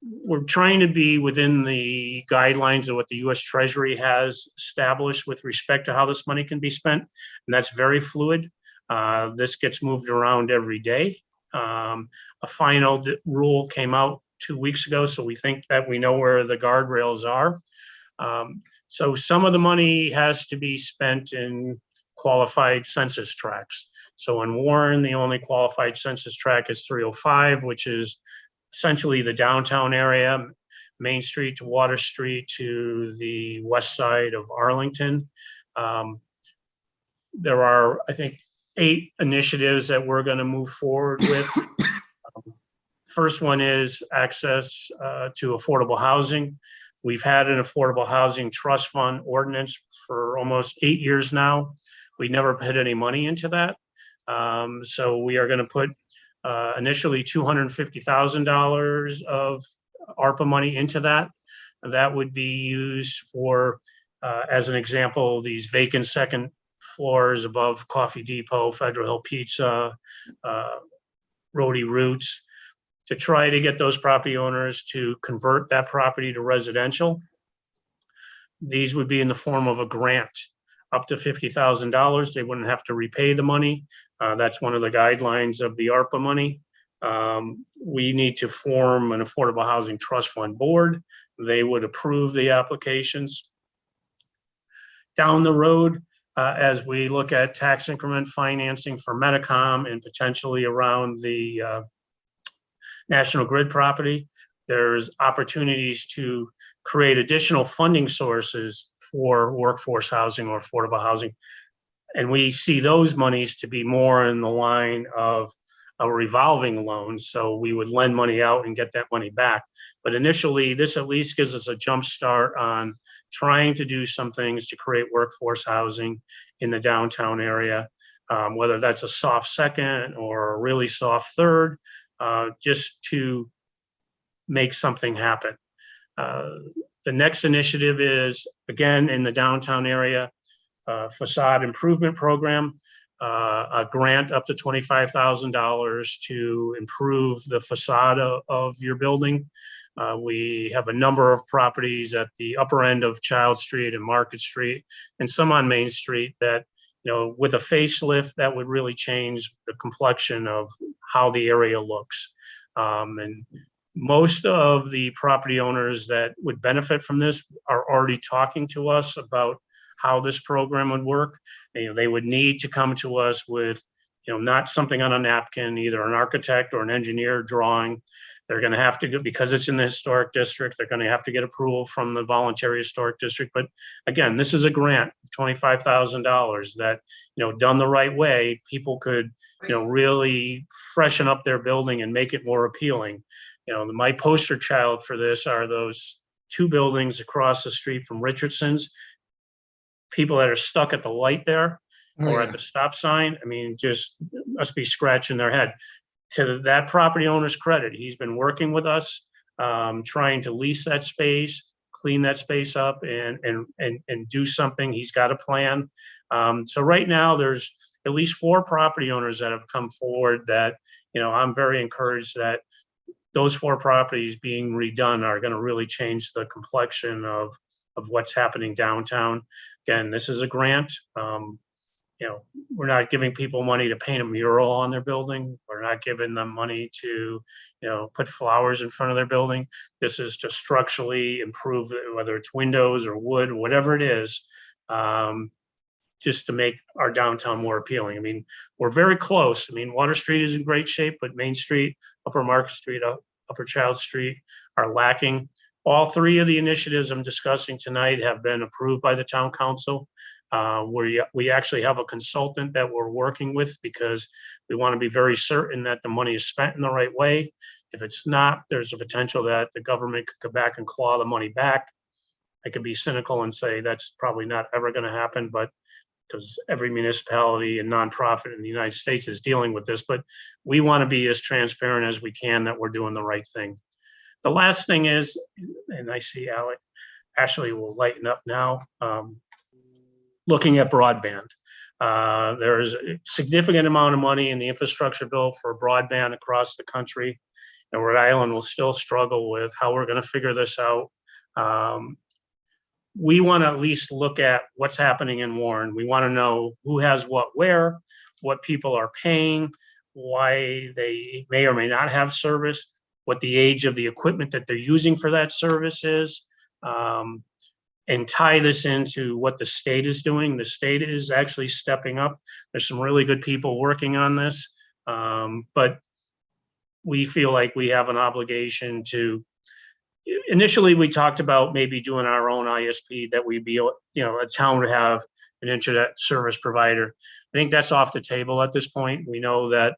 We're trying to be within the guidelines of what the US Treasury has established with respect to how this money can be spent. And that's very fluid. This gets moved around every day. A final rule came out 2 weeks ago, so we think that we know where the guardrails are. So some of the money has to be spent in qualified census tracts. So in Warren, the only qualified census tract is 305, which is essentially the downtown area, Main Street to Water Street to the west side of Arlington. There are, I think, 8 initiatives that we're going to move forward with. First one is access to affordable housing. We've had an affordable housing trust fund ordinance for almost 8 years now. We never put any money into that. So we are going to put initially $250,000 of ARPA money into that. That would be used for, as an example, these vacant second floors above Coffee Depot, Federal Hill Pizza, Rhodey Roots, to try to get those property owners to convert that property to residential. These would be in the form of a grant, up to $50,000. They wouldn't have to repay the money. That's one of the guidelines of the ARPA money. We need to form an affordable housing trust fund board. They would approve the applications. Down the road, as we look at tax increment financing for Medicom and potentially around the National Grid property, there's opportunities to create additional funding sources for workforce housing or affordable housing. And we see those monies to be more in the line of a revolving loan. So we would lend money out and get that money back. But initially, this at least gives us a jump start on trying to do some things to create workforce housing in the downtown area, whether that's a soft second or a really soft third, just to make something happen. The next initiative is, again, in the downtown area, facade improvement program, a grant up to $25,000 to improve the facade of your building. We have a number of properties at the upper end of Child Street and Market Street, and some on Main Street that, with a facelift, that would really change the complexion of how the area looks. And most of the property owners that would benefit from this are already talking to us about how this program would work. They would need to come to us with, not something on a napkin, either an architect or an engineer drawing. They're going to have to go, because it's in the historic district, they're going to have to get approval from the voluntary historic district. But again, this is a grant of $25,000 that, done the right way, people could, really freshen up their building and make it more appealing. My poster child for this are those 2 buildings across the street from Richardson's. People that are stuck at the light there or at the stop sign, just must be scratching their head. To that property owner's credit, he's been working with us, trying to lease that space, clean that space up and do something. He's got a plan. So right now there's at least 4 property owners that have come forward that, I'm very encouraged that those 4 properties being redone are going to really change the complexion of what's happening downtown. Again, this is a grant. We're not giving people money to paint a mural on their building. We're not giving them money to, put flowers in front of their building. This is to structurally improve it, whether it's windows or wood, whatever it is. just to make our downtown more appealing. I mean, we're very close. I mean, Water Street is in great shape, but Main Street, Upper Market Street, Upper Child Street are lacking. All three of the initiatives I'm discussing tonight have been approved by the town council. We actually have a consultant that we're working with because we want to be very certain that the money is spent in the right way. If it's not, there's a potential that the government could go back and claw the money back. I could be cynical and say that's probably not ever going to happen, but because every municipality and nonprofit in the United States is dealing with this, but we want to be as transparent as we can that we're doing the right thing. The last thing is, and I see Ashley will lighten up now, looking at broadband. There is a significant amount of money in the infrastructure bill for broadband across the country. And Rhode Island will still struggle with how we're going to figure this out. We want to at least look at what's happening in Warren. We want to know who has what where, what people are paying, why they may or may not have service, what the age of the equipment that they're using for that service is, and tie this into what the state is doing. The state is actually stepping up. There's some really good people working on this, but we feel like we have an obligation to. Initially, we talked about maybe doing our own ISP, that we'd be, a town would have an internet service provider. I think that's off the table at this point. We know that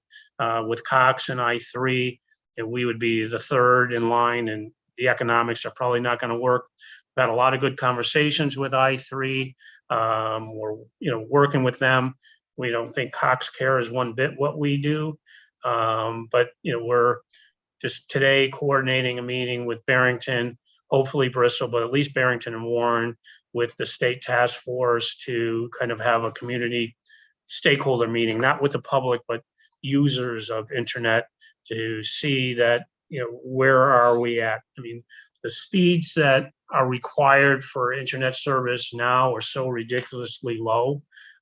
with Cox and I3, we would be the third in line, and the economics are probably not going to work. We've had a lot of good conversations with I3. We're working with them. We don't think Cox cares one bit what we do, but we're just today coordinating a meeting with Barrington, hopefully Bristol, but at least Barrington and Warren, with the state task force to kind of have a community stakeholder meeting, not with the public, but users of internet, to see that, where are we at? I mean, the speeds that are required for internet service now are so ridiculously low.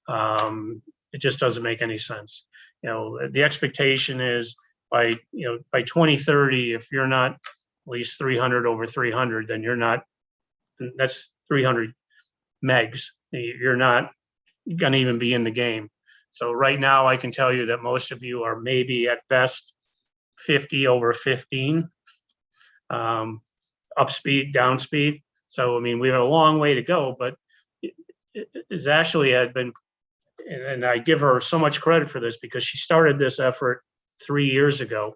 It just doesn't make any sense. The expectation is by 2030, if you're not at least 300 over 300, then you're not, that's 300 megs. You're not going to even be in the game. So right now I can tell you that most of you are maybe at best 50 over 15, up speed, down speed. So, I mean, we have a long way to go, but as Ashley had been, and I give her so much credit for this because she started this effort 3 years ago.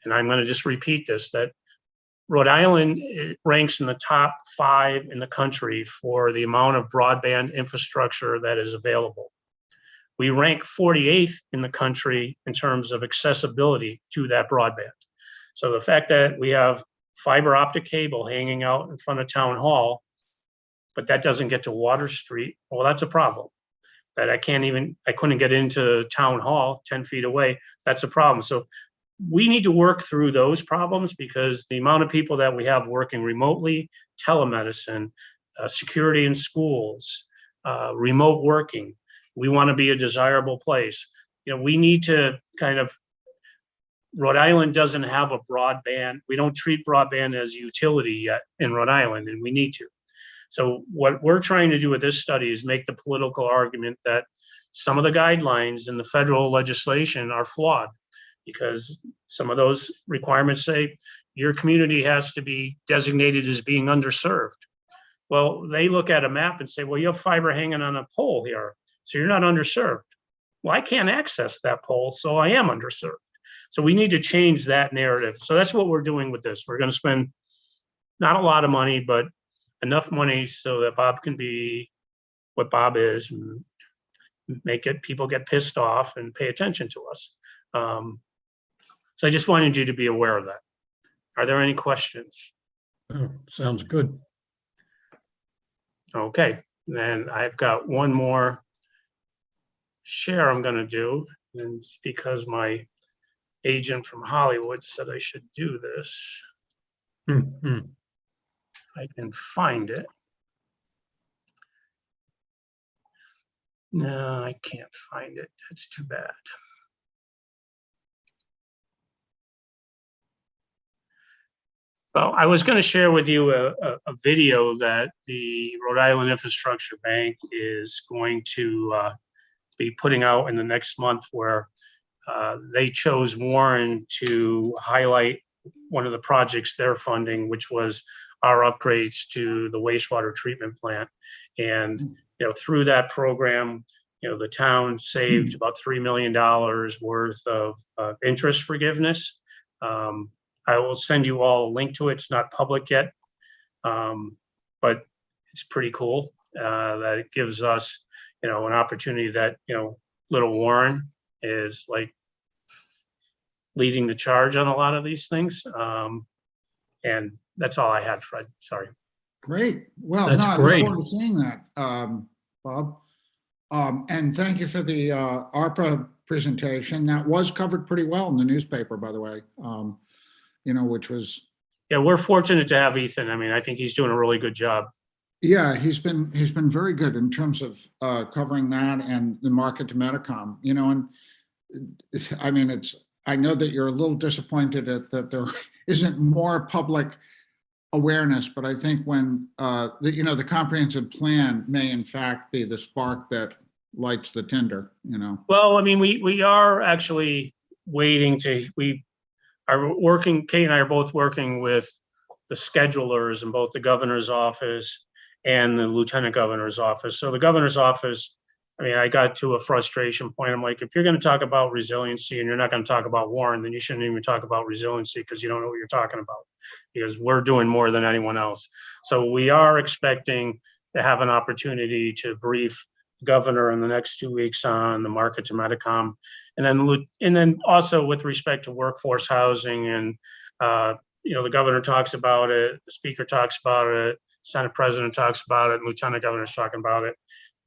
And I'm going to just repeat this, that Rhode Island ranks in the top 5 in the country for the amount of broadband infrastructure that is available. We rank 48th in the country in terms of accessibility to that broadband. So the fact that we have fiber optic cable hanging out in front of Town Hall, but that doesn't get to Water Street, well, that's a problem. That I couldn't get into Town Hall 10 feet away, that's a problem. So we need to work through those problems, because the amount of people that we have working remotely, telemedicine, security in schools, remote working, we want to be a desirable place. We need to Rhode Island doesn't have a broadband. We don't treat broadband as a utility yet in Rhode Island, and we need to. So what we're trying to do with this study is make the political argument that some of the guidelines in the federal legislation are flawed, because some of those requirements say your community has to be designated as being underserved. Well, they look at a map and say, well, you have fiber hanging on a pole here, so you're not underserved. Well, I can't access that pole, so I am underserved. So we need to change that narrative. So that's what we're doing with this. We're going to spend not a lot of money, but enough money so that Bob can be what Bob is, and people get pissed off and pay attention to us. So I just wanted you to be aware of that. Are there any questions? Oh, sounds good. Okay, then I've got one more share I'm going to do, and it's because my agent from Hollywood said I should do this. I can find it. No, I can't find it. That's too bad. Well, I was going to share with you a video that the Rhode Island Infrastructure Bank is going to be putting out in the next month, where they chose Warren to highlight one of the projects they're funding, which was our upgrades to the wastewater treatment plant. And, through that program, the town saved about $3 million worth of interest forgiveness. I will send you all a link to it. It's not public yet, but it's pretty cool that it gives us, an opportunity that, little Warren is like leading the charge on a lot of these things. And that's all I had, Fred. Sorry. Great. Well, That's no, I look great. forward to seeing that, Bob. And thank you for the ARPA presentation. That was covered pretty well in the newspaper, by the way, which was. Yeah, we're fortunate to have Ethan. I mean, I think he's doing a really good job. Yeah, he's been very good in terms of covering that and the market to Medicom, and I mean, I know that you're a little disappointed that there isn't more public awareness, but I think when the comprehensive plan may in fact be the spark that lights the tinder, Well, I mean, we are actually waiting we are working, Kate and I are both working with the schedulers in both the governor's office and the lieutenant governor's office. So the governor's office, I mean, I got to a frustration point. I'm like, if you're going to talk about resiliency and you're not going to talk about Warren, then you shouldn't even talk about resiliency, because you don't know what you're talking about, because we're doing more than anyone else. So we are expecting to have an opportunity to brief the governor in the next 2 weeks on the market to Medicom. And then also with respect to workforce housing, and the governor talks about it, the speaker talks about it, Senate president talks about it, and lieutenant governor's talking about it.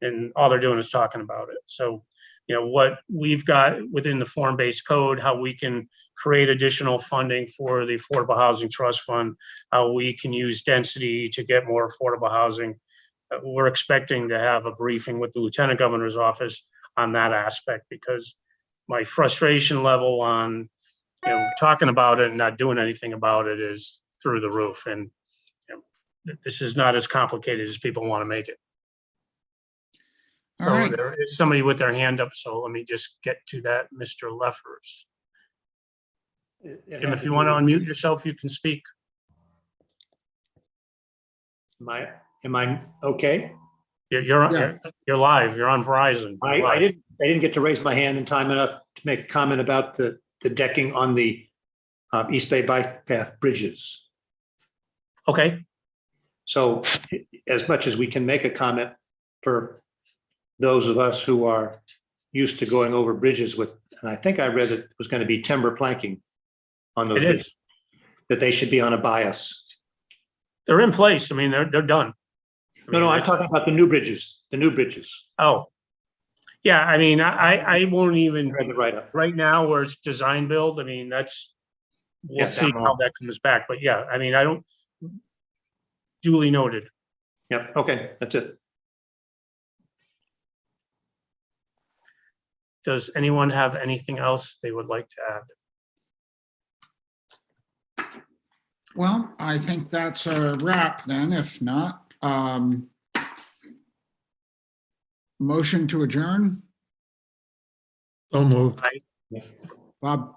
And all they're doing is talking about it. So, what we've got within the form-based code, how we can create additional funding for the Affordable Housing Trust Fund, how we can use density to get more affordable housing. We're expecting to have a briefing with the lieutenant governor's office on that aspect, because my frustration level on talking about it and not doing anything about it is through the roof. And this is not as complicated as people want to make it. All So right. there is somebody with their hand up, so let me just get to that, Mr. Leffers. Jim, if you want to unmute yourself, you can speak. Am I okay? You're live. You're on Verizon. You're I live. didn't get to raise my hand in time enough to make a comment about the decking on the East Bay Bike Path bridges. Okay. So as much as we can make a comment for those of us who are used to going over bridges with, and I think I read it was going to be timber planking on those It bridges, is. that they should be on a bias. They're in place. I mean, they're done. No, I'm talking about the new bridges, Oh, yeah. I mean, I won't even, I read the write-up. right now where it's design build, I mean, we'll Yeah, see that how that comes back. But yeah, I mean, I don't, duly noted. Yep, okay, that's it. Does anyone have anything else they would like to add? Well, I think that's a wrap then. If not, motion to adjourn. So moved. Bob,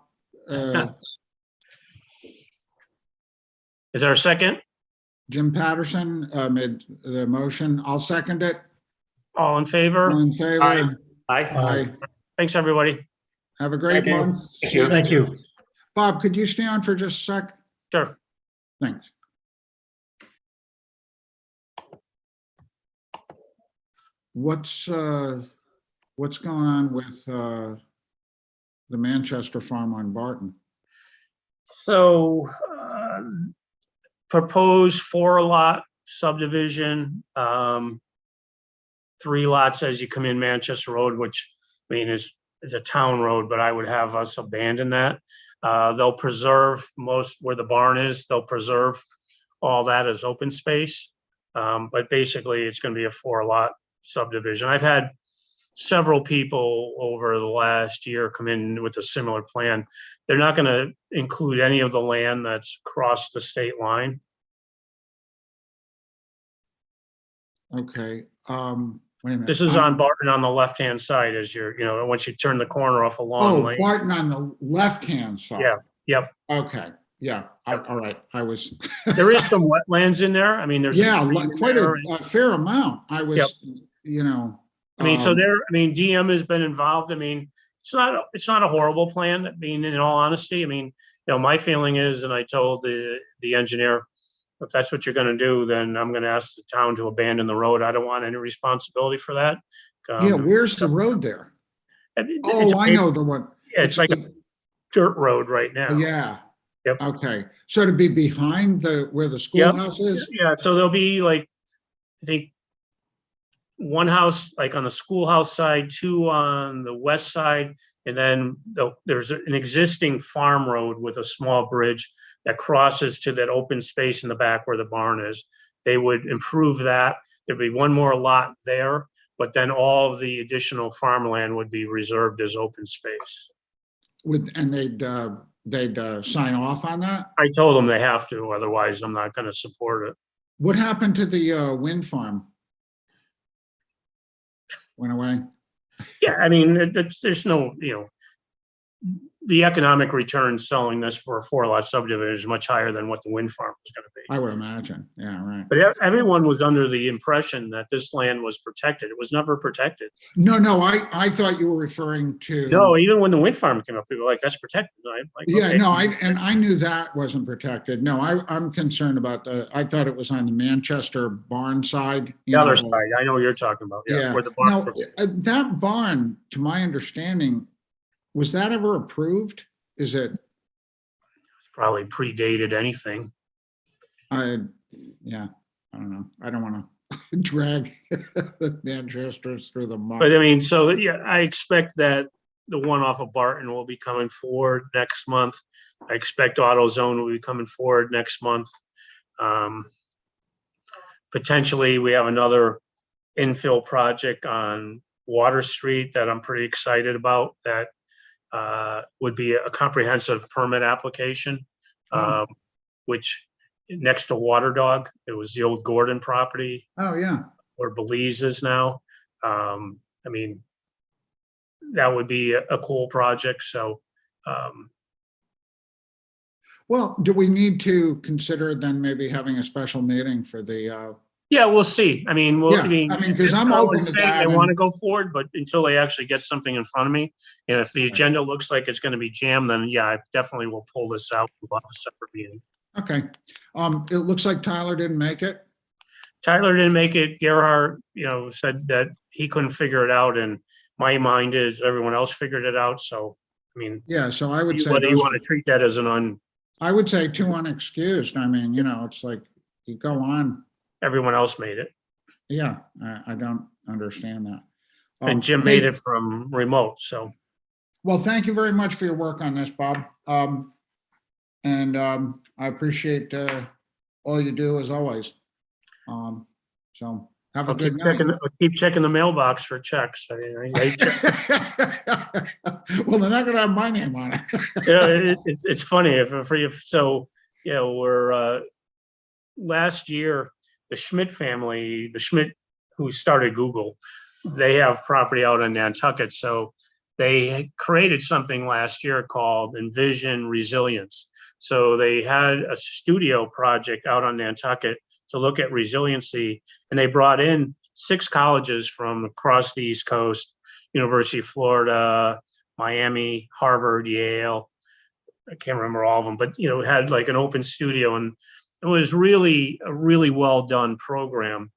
Is there a second? Jim Patterson made the motion. I'll second it. All in favor? All in favor? Aye. Aye. Thanks, everybody. Have a great Thank you. month. Thank you. Thank you. Bob, could you stay on for just a sec? Sure. Thanks. What's going on with the Manchester farm on Barton? So proposed 4-lot subdivision, 3 lots as you come in Manchester Road, which I mean is a town road, but I would have us abandon that. They'll preserve most where the barn is. They'll preserve all that as open space. But basically it's going to be a 4-lot subdivision. I've had several people over the last year come in with a similar plan. They're not going to include any of the land that's across the state line. Okay, wait a minute. This is on Barton on the left-hand side as you're, once you turn the corner off a long Oh, lane. Barton on the left-hand side. Yeah, yep. Okay, yeah, all right, I was. There is some wetlands in there. I mean, there's. Yeah, stream in quite there. a fair amount. I Yep. was, you know. I mean, so DM has been involved. I mean, it's not a horrible plan, being in all honesty. I mean, my feeling is, and I told the engineer, if that's what you're gonna do, then I'm gonna ask the town to abandon the road. I don't want any responsibility for that. Yeah, where's the road there? Oh, I know the one. Yeah, it's like a dirt road right now. Yeah. Yep. Okay, so to be behind where the schoolhouse is? Yeah, so there'll be like, I think, one house like on the schoolhouse side, two on the west side, and then there's an existing farm road with a small bridge that crosses to that open space in the back where the barn is. They would improve that. There'd be one more lot there, but then all of the additional farmland would be reserved as open space. And they'd sign off on that? I told them they have to, otherwise I'm not gonna support it. What happened to the wind farm? Went away? Yeah, I mean, there's no, the economic return selling this for a 4-lot subdivision is much higher than what the wind farm was gonna be. I would imagine, yeah, right. But everyone was under the impression that this land was protected. It was never protected. No, I thought you were referring to. No, even when the wind farm came up, people were like, that's protected. I'm like, Yeah, okay. no, I knew that wasn't protected. No, I'm concerned about I thought it was on the Manchester barn side. The other side, I know what you're talking about. Yeah. Yeah, Where the barn. now, that barn, to my understanding, was that ever approved? Is it? Probably predated anything. Yeah, I don't know. I don't want to drag the Manchesters through the mud. But I mean, so yeah, I expect that the one off of Barton will be coming forward next month. I expect AutoZone will be coming forward next month. Potentially, we have another infill project on Water Street that I'm pretty excited about. That would be a comprehensive permit application, which next to Water Dog, it was the old Gordon property. Oh, yeah. Where Belize is now. I mean, that would be a cool project. So, well, do we need to consider then maybe having a special meeting for the? yeah, we'll see. I mean, because I'm open to that. They want to go forward, but until they actually get something in front of me, and if the agenda looks like it's going to be jammed, then yeah, I definitely will pull this out. We'll have a separate meeting. Okay. It looks like Tyler didn't make it. Tyler didn't make it. Gerhard, said that he couldn't figure it out, and my mind is everyone else figured it out. So, I mean, yeah. So I would say whether you want to treat that as I would say too unexcused. I mean, it's like you go on. Everyone else made it. Yeah, I don't understand that. And Jim made it from remote. So, well, thank you very much for your work on this, Bob. And I appreciate all you do as always. So have a good night. I'll keep checking the mailbox for checks. I mean, I hate checks. Well, they're not going to have my name on it. Yeah, it's funny we're last year, the Schmidt family, who started Google, they have property out in Nantucket. So they created something last year called Envision Resilience. So they had a studio project out on Nantucket to look at resiliency, and they brought in 6 colleges from across the East Coast, University of Florida, Miami, Harvard, Yale. I can't remember all of them, but it had like an open studio, and it was really a really well done program.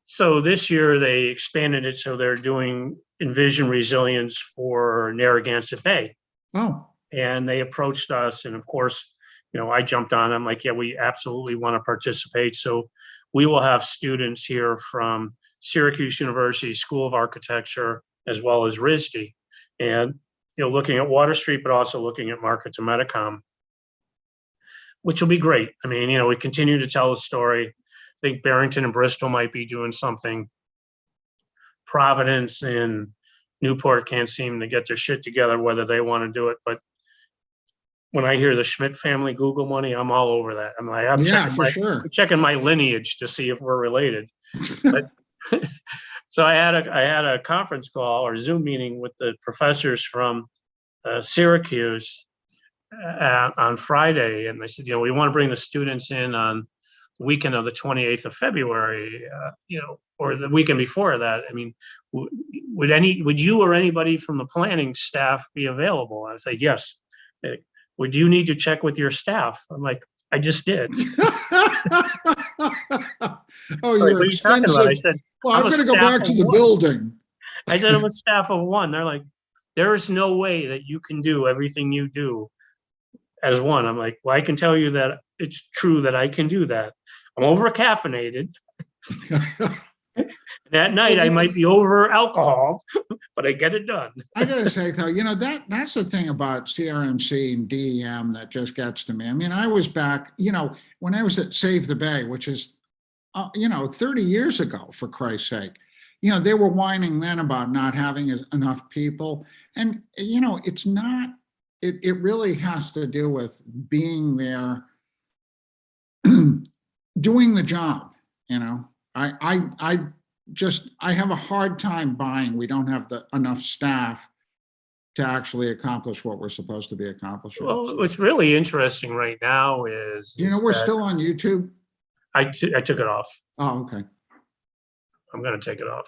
So this year they expanded it, so they're doing Envision Resilience for Narragansett Bay. Oh. And they approached us, and of course, I jumped on. I'm like, yeah, we absolutely want to participate. So we will have students here from Syracuse University School of Architecture, as well as RISD, and looking at Water Street, but also looking at Market to Medicom, which will be great. I mean, we continue to tell the story. I think Barrington and Bristol might be doing something. Providence and Newport can't seem to get their shit together, whether they want to do it, but when I hear the Schmidt family Google money, I'm all over that. I'm like, Yeah, for sure. I'm checking my lineage to see if we're related. But, so I had a conference call or Zoom meeting with the professors from Syracuse on Friday, and they said, we want to bring the students in on the weekend of the 28th of February, or the weekend before that. I mean, would you or anybody from the planning staff be available? I said, yes. Would you need to check with your staff? I'm like, I just did. Oh, Like, you're what are you talking about? I expensive. said, Well, I'm I'm a gonna go staff back to of the one. building. I said, I'm a staff of one. They're like, there is no way that you can do everything you do as one. I'm like, well, I can tell you that it's true that I can do that. I'm over caffeinated. That night I might be over alcohol, but I get it done. I gotta say though, that's the thing about CRMC and DEM that just gets to me. I mean, I was back, when I was at Save the Bay, which is, 30 years ago, for Christ's sake. They were whining then about not having enough people. And, it's not, it really has to do with being there, doing the job, I have a hard time buying. We don't have enough staff to actually accomplish what we're supposed to be accomplishing. Well, what's really interesting right now is, we're still on YouTube. I took it off. Oh, okay. I'm going to take it off.